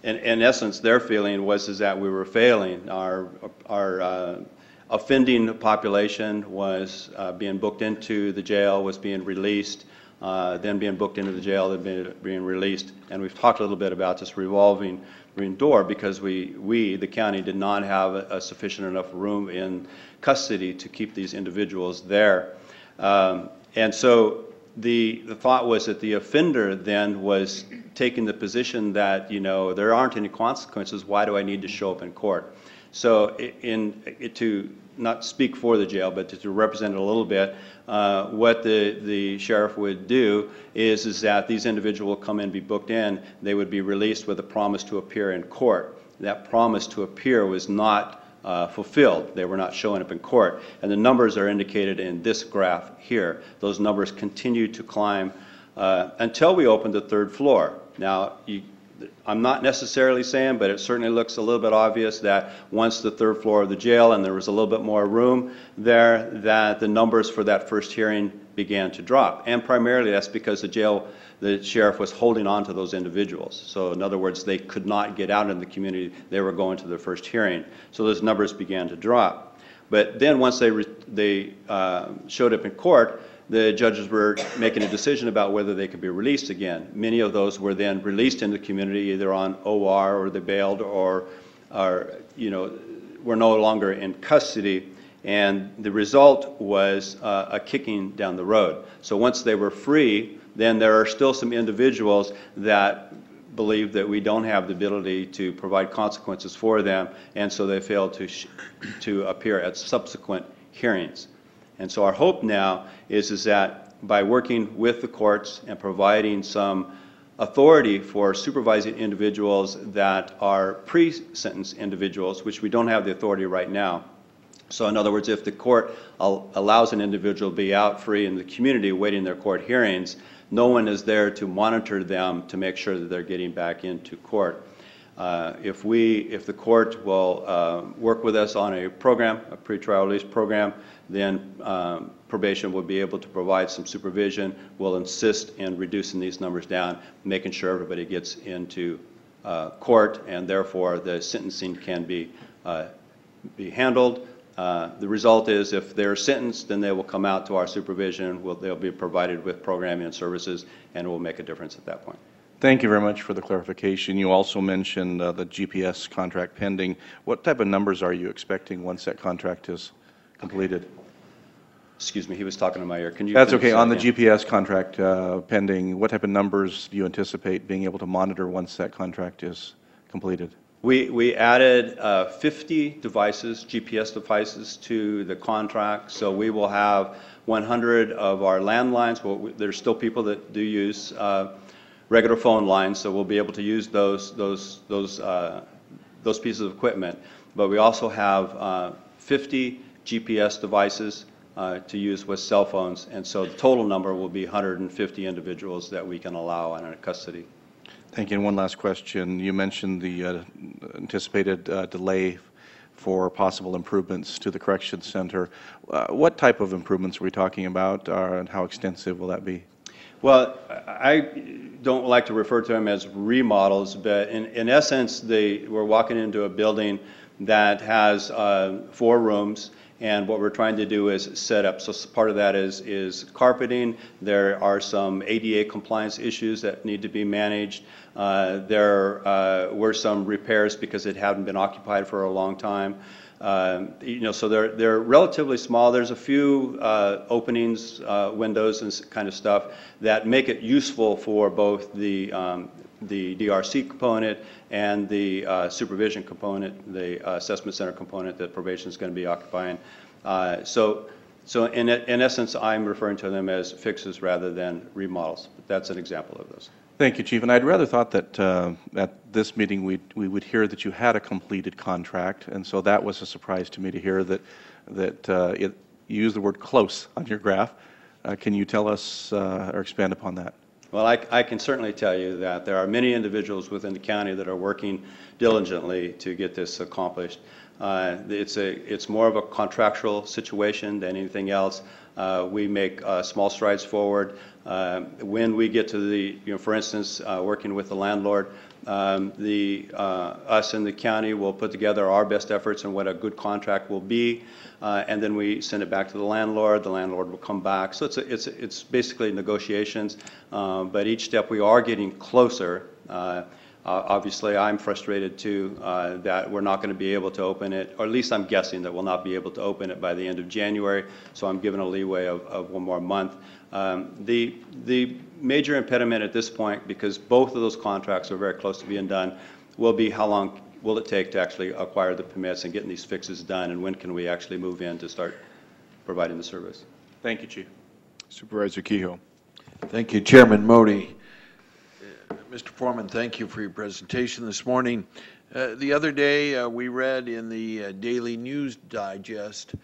S12: in essence, their feeling was that we were failing. Our offending population was being booked into the jail, was being released, then being booked into the jail, then being released. And we've talked a little bit about this revolving door because we, the county, did not have a sufficient enough room in custody to keep these individuals there. And so the thought was that the offender then was taking the position that, there aren't any consequences, why do I need to show up in court? So to not speak for the jail, but to represent it a little bit, what the sheriff would do is that these individuals will come in, be booked in, they would be released with a promise to appear in court. That promise to appear was not fulfilled. They were not showing up in court. And the numbers are indicated in this graph here. Those numbers continue to climb until we opened the third floor. Now, I'm not necessarily saying, but it certainly looks a little bit obvious that once the third floor of the jail and there was a little bit more room there, that the numbers for that first hearing began to drop. And primarily that's because the sheriff was holding on to those individuals. So in other words, they could not get out in the community. They were going to their first hearing. So those numbers began to drop. But then once they showed up in court, the judges were making a decision about whether they could be released again. Many of those were then released into the community either on OR or they bailed or were no longer in custody. And the result was a kicking down the road. So once they were free, then there are still some individuals that believe that we don't have the ability to provide consequences for them, and so they fail to appear at subsequent hearings. And so our hope now is that by working with the courts and providing some authority for supervising individuals that are pre-sentence individuals, which we don't have the authority right now, So in other words, if the court allows an individual to be out free in the community awaiting their court hearings, no one is there to monitor them to make sure that they're getting back into court. If the court will work with us on a program, a pretrial release program, then probation will be able to provide some supervision. We'll insist in reducing these numbers down, making sure everybody gets into court, and therefore the sentencing can be handled. The result is if they're sentenced, then they will come out to our supervision. They'll be provided with programming and services, and it will make a difference at that point.
S3: Thank you very much for the clarification. You also mentioned the GPS contract pending. What type of numbers are you expecting once that contract is completed?
S12: Excuse me, he was talking in my ear. Can you?
S3: That's okay. On the
S12: again?
S3: GPS contract pending, what type of numbers do you anticipate being able to monitor once that contract is completed?
S12: We added 50 devices, GPS devices, to the contract, so we will have 100 of our landlines. Well, there's still people that do use regular phone lines, so we'll be able to use those pieces of equipment. But we also have 50 GPS devices to use with cell phones, and so the total number will be 150 individuals that we can allow in our custody.
S3: Thank you. And one last question. You mentioned the anticipated delay for possible improvements to the correction center. What type of improvements are we talking about, and how extensive will that be?
S12: Well, I don't like to refer to them as remodels, but in essence, we're walking into a building that has 4 rooms, and what we're trying to do is set up. So part of that is carpeting. There are some ADA compliance issues that need to be managed. There were some repairs because it hadn't been occupied for a long time. So they're relatively small. There's a few openings, windows, and kind of stuff that make it useful for both the DRC component and the supervision component, the assessment center component that probation is going to be occupying. So in essence, I'm referring to them as fixes rather than remodels. But that's an example of those.
S3: Thank you, Chief. And I'd rather thought that at this meeting we would hear that you had a completed contract, and so that was a surprise to me to hear that you used the word close on your graph. Can you tell us or expand upon that?
S12: Well, I can certainly tell you that there are many individuals within the county that are working diligently to get this accomplished. It's more of a contractual situation than anything else. We make small strides forward. When we get to for instance, working with the landlord, us in the county will put together our best efforts on what a good contract will be, and then we send it back to the landlord. The landlord will come back. So it's basically negotiations, but each step we are getting closer. Obviously, I'm frustrated too that we're not going to be able to open it, or at least I'm guessing that we'll not be able to open it by the end of January, so I'm given a leeway of 1 more month. The major impediment at this point, because both of those contracts are very close to being done, will be how long will it take to actually acquire the permits and getting these fixes done, and when can we actually move in to start providing the service.
S3: Thank you, Chief.
S1: Supervisor Kehoe.
S11: Thank you, Chairman Modi. Mr. Foreman, thank you for your presentation this morning. The other day, we read in the Daily News Digest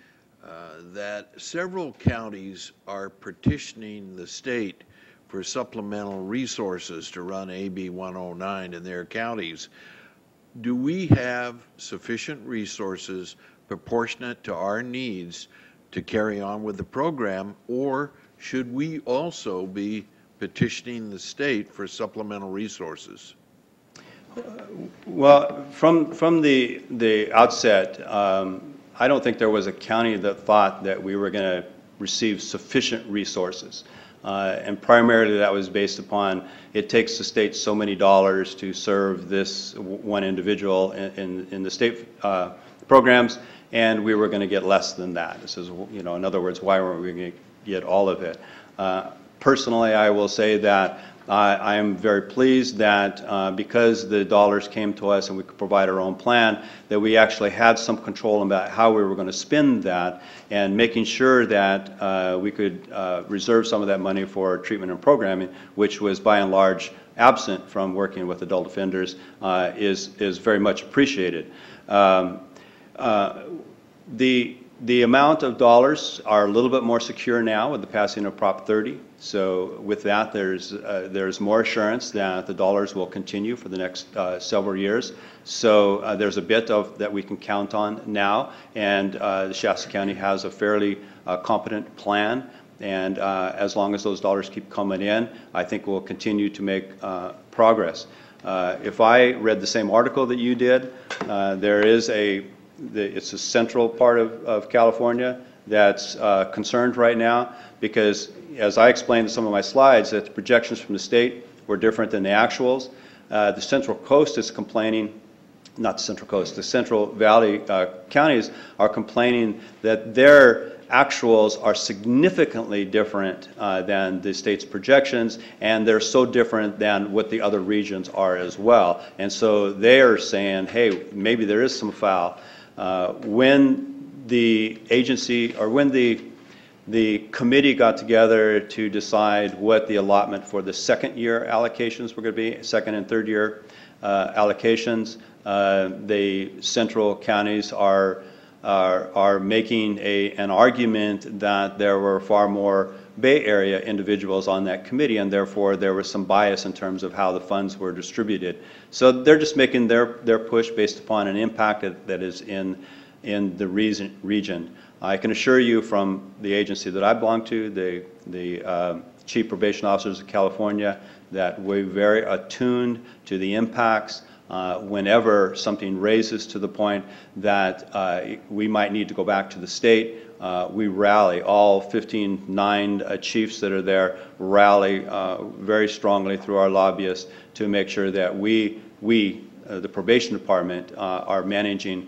S11: that several counties are petitioning the state for supplemental resources to run AB 109 in their counties. Do we have sufficient resources proportionate to our needs to carry on with the program, or should we also be petitioning the state for supplemental resources?
S12: Well, from the outset, I don't think there was a county that thought that we were going to receive sufficient resources. And primarily that was based upon it takes the state so many dollars to serve this one individual in the state programs, and we were going to get less than that. This is, in other words, why weren't we going to get all of it? Personally, I will say that I am very pleased that because the dollars came to us and we could provide our own plan, that we actually had some control about how we were going to spend that, and making sure that we could reserve some of that money for treatment and programming, which was by and large absent from working with adult offenders, is very much appreciated. The amount of dollars are a little bit more secure now with the passing of Prop 30. So with that, there's more assurance that the dollars will continue for the next several years. So there's a bit of that we can count on now, and the Shasta County has a fairly competent plan. And as long as those dollars keep coming in, I think we'll continue to make progress. If I read the same article that you did, there is it's a central part of California that's concerned right now because, as I explained in some of my slides, that the projections from the state were different than the actuals. The Central Coast is complaining, not the Central Coast, the Central Valley counties are complaining that their actuals are significantly different than the state's projections, and they're so different than what the other regions are as well. And so they are saying, hey, maybe there is some foul. When the agency, or when the committee got together to decide what the allotment for the second year allocations were going to be, second and third year allocations, the central counties are making an argument that there were far more Bay Area individuals on that committee, and therefore there was some bias in terms of how the funds were distributed. So they're just making their push based upon an impact that is in the region. I can assure you from the agency that I belong to, the Chief Probation Officers of California, that we're very attuned to the impacts whenever something raises to the point that we might need to go back to the state. We rally, all 9 chiefs that are there rally very strongly through our lobbyists to make sure that we the probation department, are managing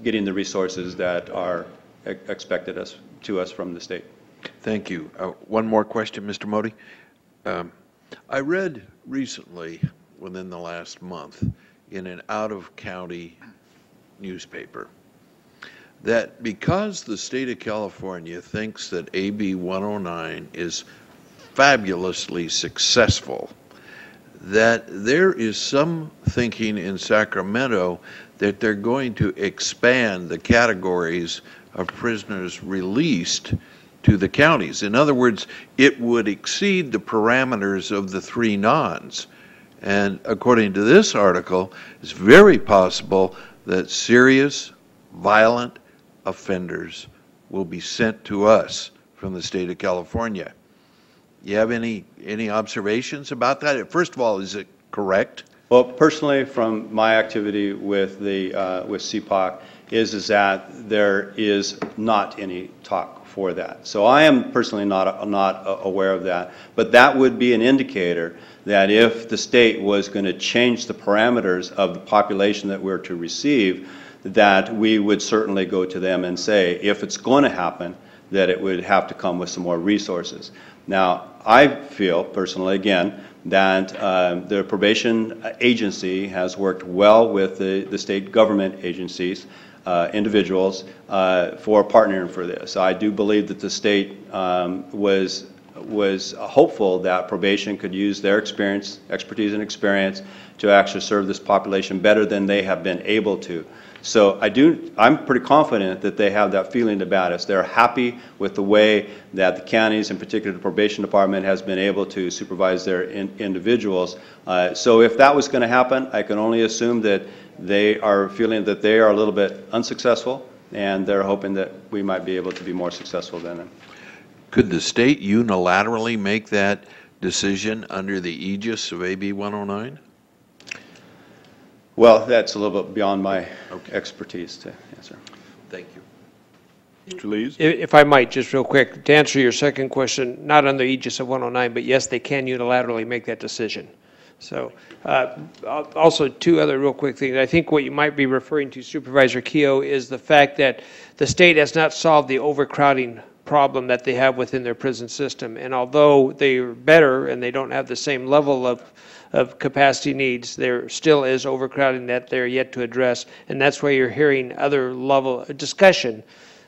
S12: getting the resources that are expected to us from the state.
S11: Thank you. One more question, Mr. Modi. I read recently, within the last month, in an out-of-county newspaper, that because the state of California thinks that AB 109 is fabulously successful, that there is some thinking in Sacramento that they're going to expand the categories of prisoners released to the counties. In other words, it would exceed the parameters of the 3 nons. And according to this article, it's very possible that serious, violent offenders will be sent to us from the state of California. You have any observations about that? First of all, is it correct?
S12: Well, personally, from my activity with CPOC, is that there is not any talk for that. So I am personally not aware of that. But that would be an indicator that if the state was going to change the parameters of the population that we're to receive, that we would certainly go to them and say, if it's going to happen, that it would have to come with some more resources. Now, I feel personally, again, that the probation agency has worked well with the state government agencies, individuals, for partnering for this. I do believe that the state was hopeful that probation could use their expertise and experience to actually serve this population better than they have been able to. So I'm pretty confident that they have that feeling about us. They're happy with the way that the counties, in particular the probation department, has been able to supervise their individuals. So if that was going to happen, I can only assume that they are feeling that they are a little bit unsuccessful, and they're hoping that we might be able to be more successful than them.
S11: Could the state unilaterally make that decision under the aegis of AB 109?
S12: Well, that's a little bit beyond my expertise to answer.
S11: Thank you.
S1: Mr. Lees?
S13: If I might, just real quick, to answer your second question, not under the aegis of 109, but yes, they can unilaterally make that decision. So also 2 other real quick things. I think what you might be referring to, Supervisor Keogh, is the fact that the state has not solved the overcrowding problem that they have within their prison system. And although they are better and they don't have the same level of capacity needs, there still is overcrowding that they're yet to address. And that's why you're hearing other level discussion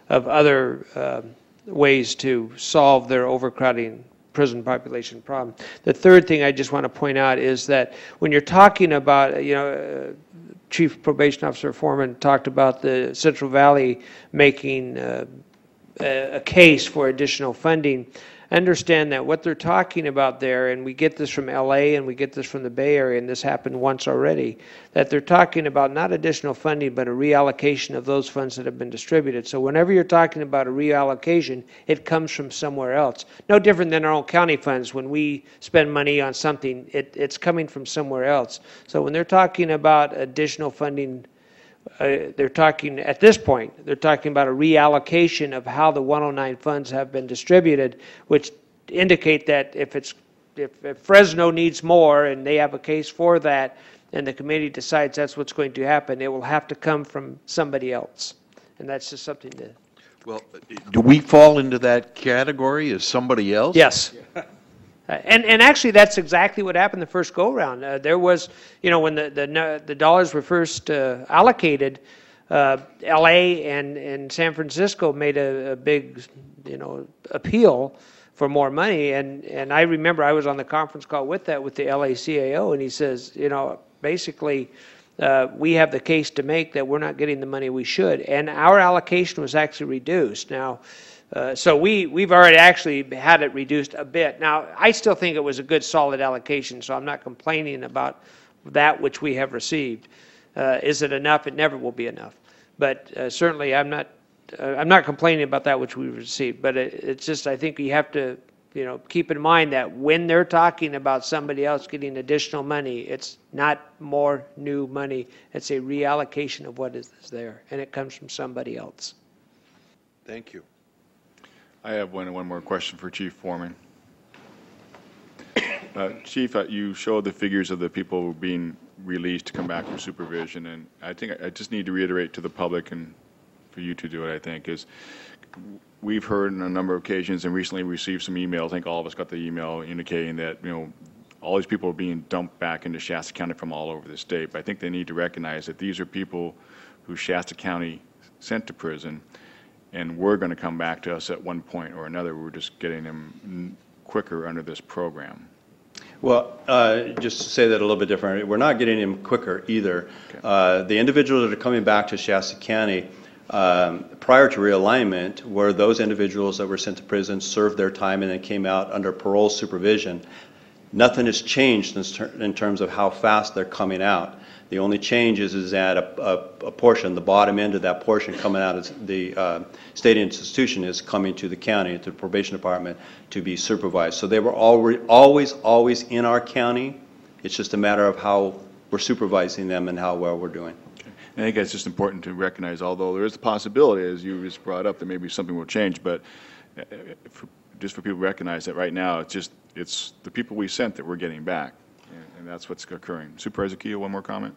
S13: of other ways to solve their overcrowding prison population problem. The third thing I just want to point out is that when you're talking about, Chief Probation Officer Foreman talked about the Central Valley making a case for additional funding. Understand that what they're talking about there, and we get this from LA and we get this from the Bay Area, and this happened once already, that they're talking about not additional funding, but a reallocation of those funds that have been distributed. So whenever you're talking about a reallocation, it comes from somewhere else. No different than our own county funds. When we spend money on something, it's coming from somewhere else. So when they're talking about additional funding, they're talking, at this point, they're talking about a reallocation of how the 109 funds have been distributed, which indicate that if Fresno needs more and they have a case for that, and the committee decides that's what's going to happen, it will have to come from somebody else. And that's just something to...
S11: Well, do we fall into that category as somebody else?
S13: Yes. And actually, that's exactly what happened the first go-around. There was, when the dollars were first allocated, L.A. and San Francisco made a big, appeal for more money. And I remember I was on the conference call with the L.A. CAO, and he says, basically, we have the case to make that we're not getting the money we should. And our allocation was actually reduced. Now, so we've already actually had it reduced a bit. Now, I still think it was a good, solid allocation, so I'm not complaining about that which we have received. Is it enough? It never will be enough. But certainly, I'm not complaining about that which we've received. But it's just, I think you have to, keep in mind that when they're talking about somebody else getting additional money, it's not more new money. It's a reallocation of what is there, and it comes from somebody else.
S11: Thank you.
S1: I have one more question for Chief Foreman. Chief, you showed the figures of the people being released to come back from supervision, and I think I just need to reiterate to the public, and for you to do it, I think, is we've heard on a number of occasions and recently received some emails, I think all of us got the email indicating that, all these people are being dumped back into Shasta County from all over the state. But I think they need to recognize that these are people who Shasta County sent to prison, and we're going to come back to us at one point or another. We're just getting them quicker under this program.
S12: Well, just to say that a little bit differently, we're not getting them quicker either. Okay. The individuals that are coming back to Shasta County prior to realignment were those individuals that were sent to prison, served their time, and then came out under parole supervision. Nothing has changed in terms of how fast they're coming out. The only change is that a portion, the bottom end of that portion coming out of the state institution is coming to the county, to the probation department, to be supervised. So they were always in our county. It's just a matter of how we're supervising them and how well we're doing.
S1: Okay. I think it's just important to recognize, although there is a possibility, as you just brought up, that maybe something will change, but just for people to recognize that right now, it's the people we sent that we're getting back. And that's what's occurring. Supervisor Keogh, one more comment?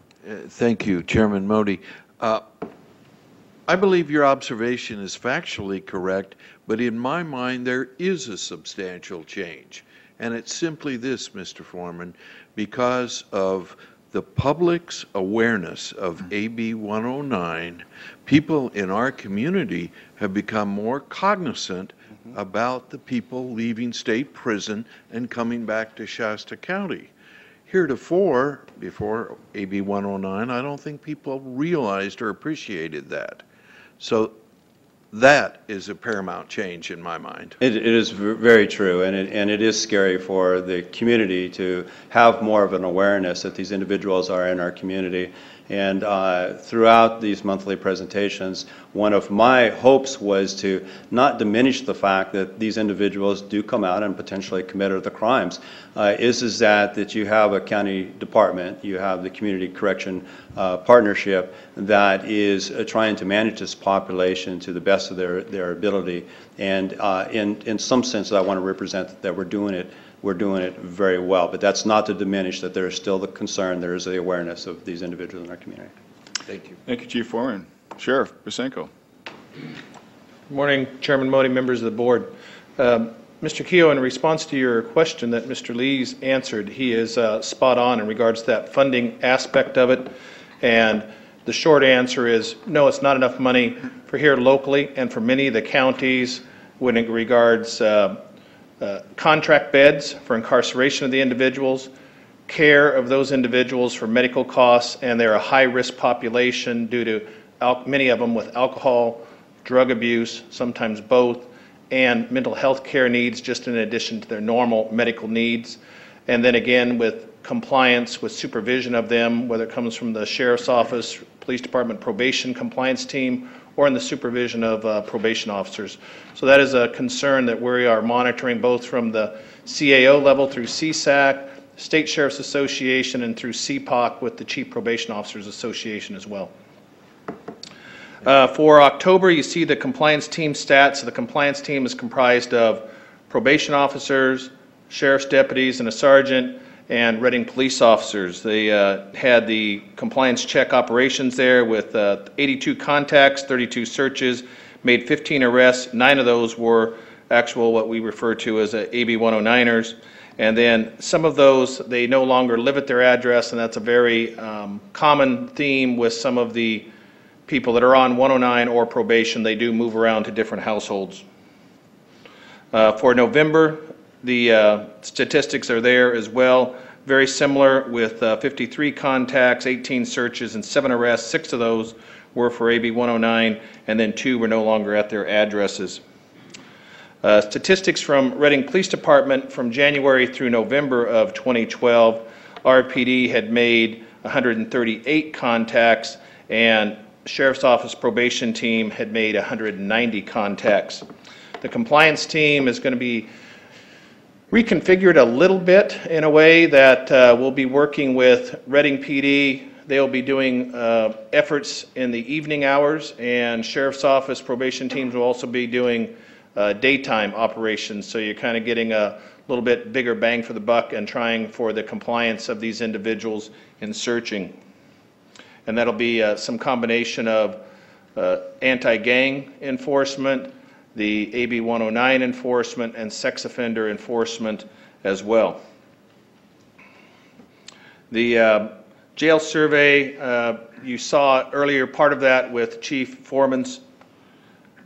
S11: Thank you, Chairman Modi. I believe your observation is factually correct, but in my mind there is a substantial change. And it's simply this, Mr. Foreman, because of the public's awareness of AB 109, people in our community have become more cognizant about the people leaving state prison and coming back to Shasta County. Heretofore, before AB 109, I don't think people realized or appreciated that. So that is a paramount change in my mind.
S12: It is very true, and it is scary for the community to have more of an awareness that these individuals are in our community. And throughout these monthly presentations, one of my hopes was to not diminish the fact that these individuals do come out and potentially commit other crimes. Is that you have a county department, you have the community correction partnership that is trying to manage this population to the best of their ability. And in some sense, I want to represent that we're doing it very well. But that's not to diminish that there is still the concern, there is the awareness of these individuals in our community.
S11: Thank you.
S1: Thank you, Chief Foreman. Sheriff Bosenko.
S6: Good morning, Chairman Modi, members of the board. Mr. Keogh, in response to your question that Mr. Lee's answered, he is spot on in regards to that funding aspect of it. And the short answer is no, it's not enough money for here locally and for many of the counties when it regards contract beds for incarceration of the individuals, care of those individuals for medical costs, and they're a high-risk population due to many of them with alcohol, drug abuse, sometimes both, and mental health care needs just in addition to their normal medical needs. And then again with compliance with supervision of them, whether it comes from the Sheriff's Office, Police Department probation compliance team, or in the supervision of probation officers. So that is a concern that we are monitoring both from the CAO level through CSAC, State Sheriff's Association, and through CPOC with the Chief Probation Officers Association as well. For October, you see the compliance team stats. So the compliance team is comprised of probation officers, sheriff's deputies, and a sergeant, and Reading police officers. They had the compliance check operations there with 82 contacts, 32 searches, made 15 arrests. 9 of those were actual what we refer to as AB 109ers. And then some of those, they no longer live at their address, and that's a very common theme with some of the people that are on 109 or probation. They do move around to different households. For November, the statistics are there as well. Very similar with 53 contacts, 18 searches, and 7 arrests. 6 of those were for AB 109, and then 2 were no longer at their addresses. Statistics from Reading Police Department from January through November of 2012, RPD had made 138 contacts, and Sheriff's Office probation team had made 190 contacts. The compliance team is going to be reconfigured a little bit in a way that we'll be working with Reading PD. They'll be doing efforts in the evening hours, and Sheriff's Office probation teams will also be doing daytime operations. So you're kind of getting a little bit bigger bang for the buck and trying for the compliance of these individuals in searching. And that'll be some combination of anti-gang enforcement, the AB 109 enforcement, and sex offender enforcement as well. The jail survey, you saw earlier part of that with Chief Foreman's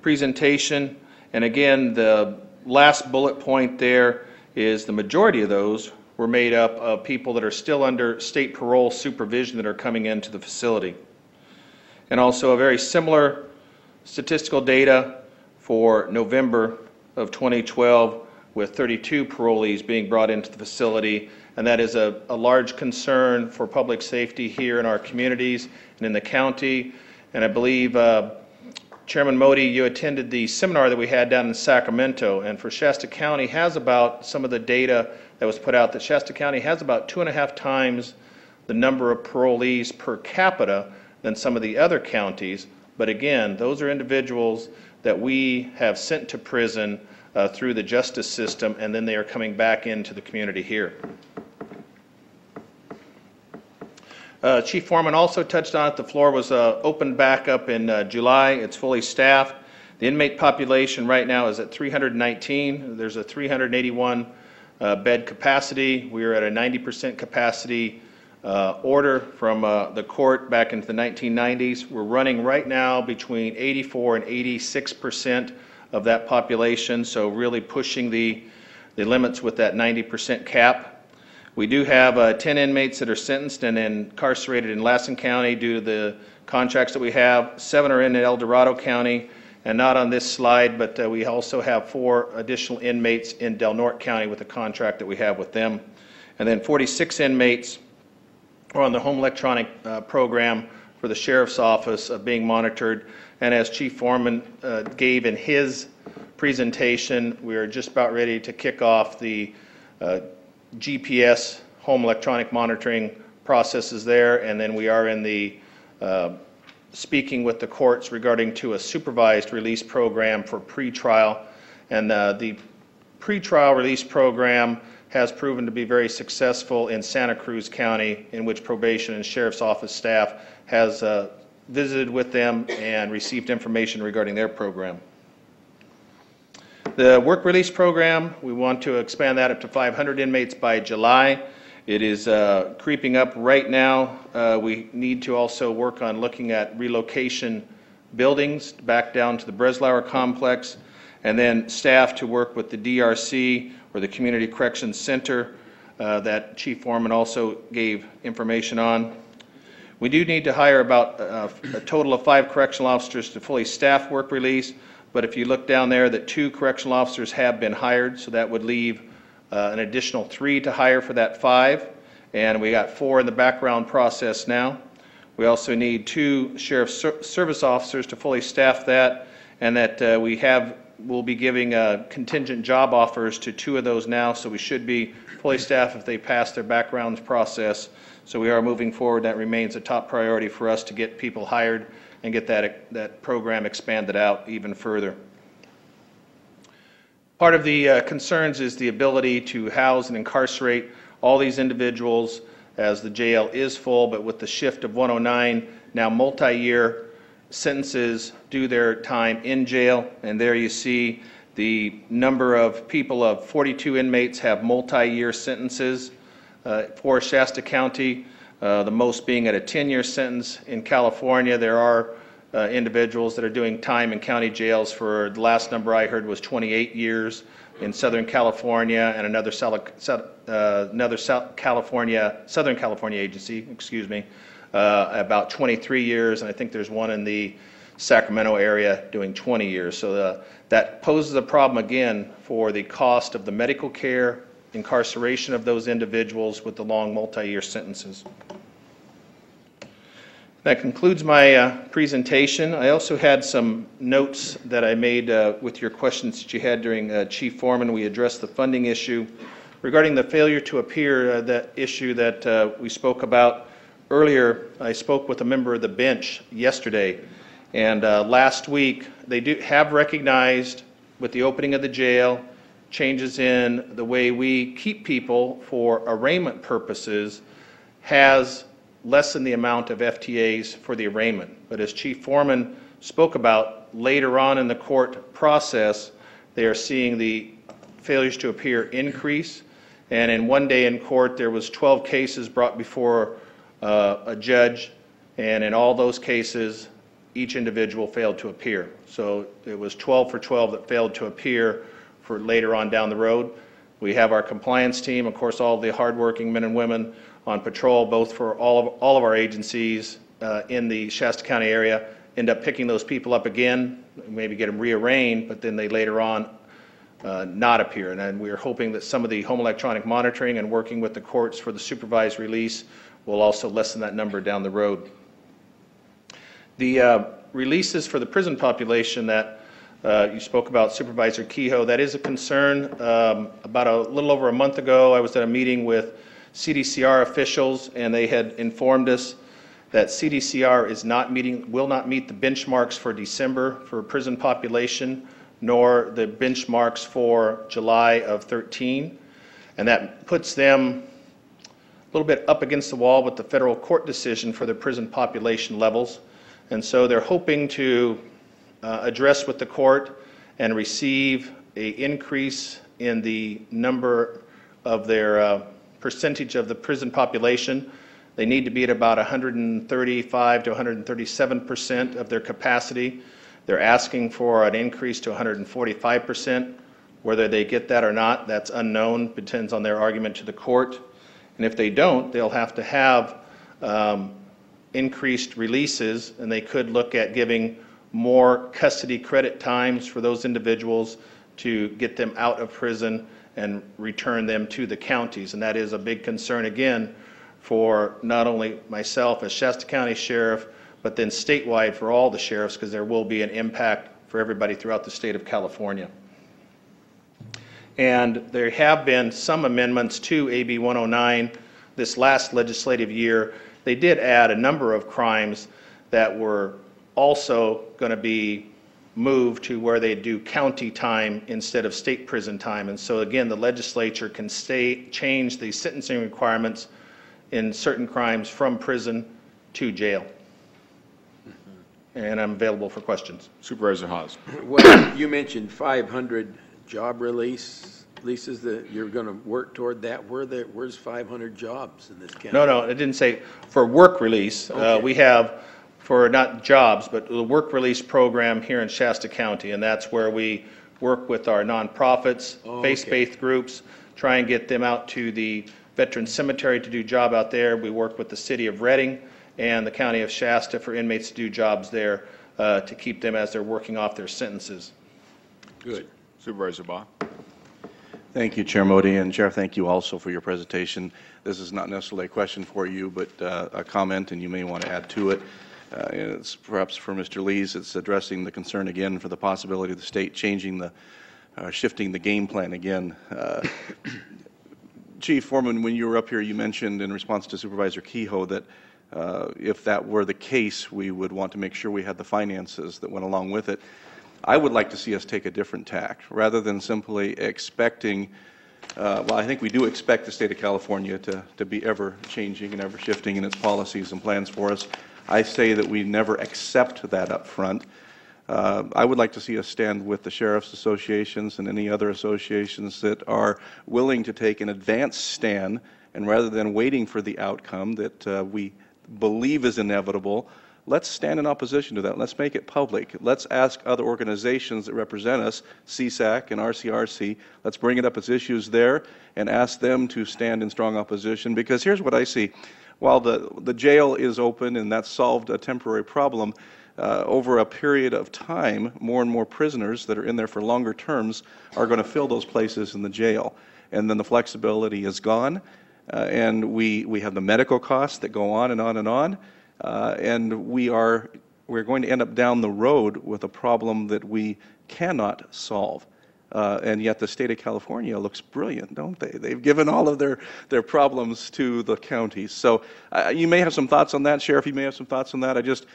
S6: presentation. And again, the last bullet point there is the majority of those were made up of people that are still under state parole supervision that are coming into the facility. And also a very similar statistical data for November of 2012 with 32 parolees being brought into the facility, and that is a large concern for public safety here in our communities and in the county. And I believe Chairman Modi, you attended the seminar that we had down in Sacramento, and for Shasta County has about some of the data that was put out that Shasta County has about 2.5 times the number of parolees per capita than some of the other counties. But again, those are individuals that we have sent to prison through the justice system, and then they are coming back into the community here. Chief Foreman also touched on it. The floor was opened back up in July. It's fully staffed. The inmate population right now is at 319. There's a 381 bed capacity. We are at a 90% capacity order from the court back into the 1990s. We're running right now between 84 and 86% of that population, so really pushing the limits with that 90% cap. We do have 10 inmates that are sentenced and incarcerated in Lassen County due to the contracts that we have. 7 are in El Dorado County, and not on this slide, but we also have 4 additional inmates in Del Norte County with a contract that we have with them. And then 46 inmates are on the home electronic program for the Sheriff's Office being monitored. And as Chief Foreman gave in his presentation, we are just about ready to kick off the GPS home electronic monitoring processes there, and then we are in the speaking with the courts regarding to a supervised release program for pretrial. And the pretrial release program has proven to be very successful in Santa Cruz County, in which probation and Sheriff's Office staff has visited with them and received information regarding their program. The work release program, we want to expand that up to 500 inmates by July. It is creeping up right now. We need to also work on looking at relocation buildings back down to the Breslauer complex, and then staff to work with the DRC or the Community Corrections Center that Chief Foreman also gave information on. We do need to hire about a total of 5 correctional officers to fully staff work release, but if you look down there, that 2 correctional officers have been hired, so that would leave an additional 3 to hire for that 5, and we got 4 in the background process now. We also need 2 sheriff's service officers to fully staff that, and that we'll be giving contingent job offers to 2 of those now, so we should be fully staffed if they pass their backgrounds process. So we are moving forward. That remains a top priority for us to get people hired and get that program expanded out even further. Part of the concerns is the ability to house and incarcerate all these individuals as the jail is full, but with the shift of 109, now multi-year sentences do their time in jail, and there you see the number of people of 42 inmates have multi-year sentences for Shasta County, the most being at a 10-year sentence. In California, there are individuals that are doing time in county jails for, the last number I heard was 28 years in Southern California, and another Southern California agency, about 23 years, and I think there's one in the Sacramento area doing 20 years. So that poses a problem again for the cost of the medical care, incarceration of those individuals with the long multi-year sentences. That concludes my presentation. I also had some notes that I made with your questions that you had during Chief Foreman. We addressed the funding issue. Regarding the failure to appear, that issue that we spoke about earlier, I spoke with a member of the bench yesterday, and last week they have recognized with the opening of the jail, changes in the way we keep people for arraignment purposes has lessened the amount of FTAs for the arraignment. But as Chief Foreman spoke about, later on in the court process, they are seeing the failures to appear increase. And in one day in court, there was 12 cases brought before a judge, and in all those cases, each individual failed to appear. So it was 12 for 12 that failed to appear for later on down the road. We have our compliance team, of course, all the hardworking men and women on patrol, both for all of our agencies in the Shasta County area, end up picking those people up again, maybe get them rearranged, but then they later on not appear. And we're hoping that some of the home electronic monitoring and working with the courts for the supervised release will also lessen that number down the road. The releases for the prison population that you spoke about, Supervisor Kehoe, that is a concern. About a little over a month ago, I was at a meeting with CDCR officials, and they had informed us that CDCR will not meet the benchmarks for December for prison population, nor the benchmarks for July of 13. And that puts them a little bit up against the wall with the federal court decision for their prison population levels. And so they're hoping to address with the court and receive an increase in the number of their percentage of the prison population. They need to be at about 135 to 137% of their capacity. They're asking for an increase to 145%. Whether they get that or not, that's unknown, depends on their argument to the court. And if they don't, they'll have to have increased releases, and they could look at giving more custody credit times for those individuals to get them out of prison and return them to the counties. And that is a big concern, again, for not only myself as Shasta County Sheriff, but then statewide for all the sheriffs, because there will be an impact for everybody throughout the state of California. And there have been some amendments to AB 109 this last legislative year. They did add a number of crimes that were also going to be moved to where they do county time instead of state prison time. And so again, the legislature can change the sentencing requirements in certain crimes from prison to jail. And I'm available for questions.
S1: Supervisor Haas.
S11: Well, you mentioned 500 job releases that you're going to work toward that. Where's 500 jobs in this county?
S6: No, I didn't say for work release. Okay. We have for not jobs, but the work release program here in Shasta County, and that's where we work with our nonprofits, faith-based groups, try and get them out to the Veteran Cemetery to do job out there. We work with the city of Reading and the county of Shasta for inmates to do jobs there to keep them as they're working off their sentences.
S1: Good. Supervisor Baugh.
S3: Thank you, Chair Modi, and Sheriff, thank you also for your presentation. This is not necessarily a question for you, but a comment, and you may want to add to it. It's perhaps for Mr. Lees. It's addressing the concern again for the possibility of the state changing the, shifting the game plan again. Chief Foreman, when you were up here, you mentioned in response to Supervisor Kehoe that if that were the case, we would want to make sure we had the finances that went along with it. I would like to see us take a different tack, rather than simply expecting, well, I think we do expect the state of California to be ever changing and ever shifting in its policies and plans for us. I say that we never accept that up front. I would like to see us stand with the sheriff's associations and any other associations that are willing to take an advanced stand, and rather than waiting for the outcome that we believe is inevitable, let's stand in opposition to that. Let's make it public. Let's ask other organizations that represent us, CSAC and RCRC, let's bring it up as issues there and ask them to stand in strong opposition. Because here's what I see. While the jail is open and that's solved a temporary problem, over a period of time, more and more prisoners that are in there for longer terms are going to fill those places in the jail. And then the flexibility is gone, and we have the medical costs that go on and on and on. And we're going to end up down the road with a problem that we cannot solve. And yet the state of California looks brilliant, don't they? They've given all of their problems to the counties. So you may have some thoughts on that, Sheriff. You may have some thoughts on that.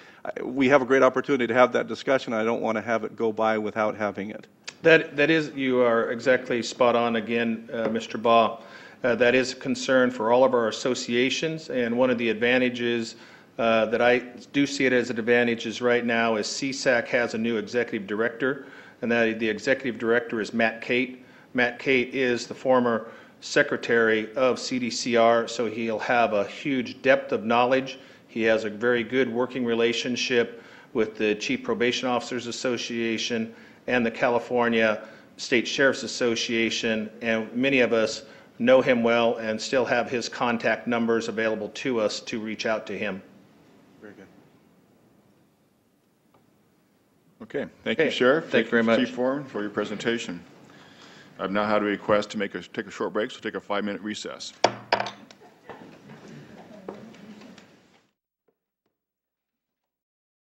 S3: We have a great opportunity to have that discussion. I don't want to have it go by without having it.
S6: That is, you are exactly spot on again, Mr. Baugh. That is a concern for all of our associations, and one of the advantages that I do see it as an advantage is right now is CSAC has a new executive director, and that the executive director is Matt Cate. Matt Cate is the former secretary of CDCR, so he'll have a huge depth of knowledge. He has a very good working relationship with the Chief Probation Officers Association and the California State Sheriff's Association, and many of us know him well and still have his contact numbers available to us to reach out to him.
S3: Very good.
S1: Okay. Thank you, Sheriff.
S6: Thank you very much.
S1: Chief Foreman, for your presentation. I've now had a request to take a short break, so take a 5-minute recess.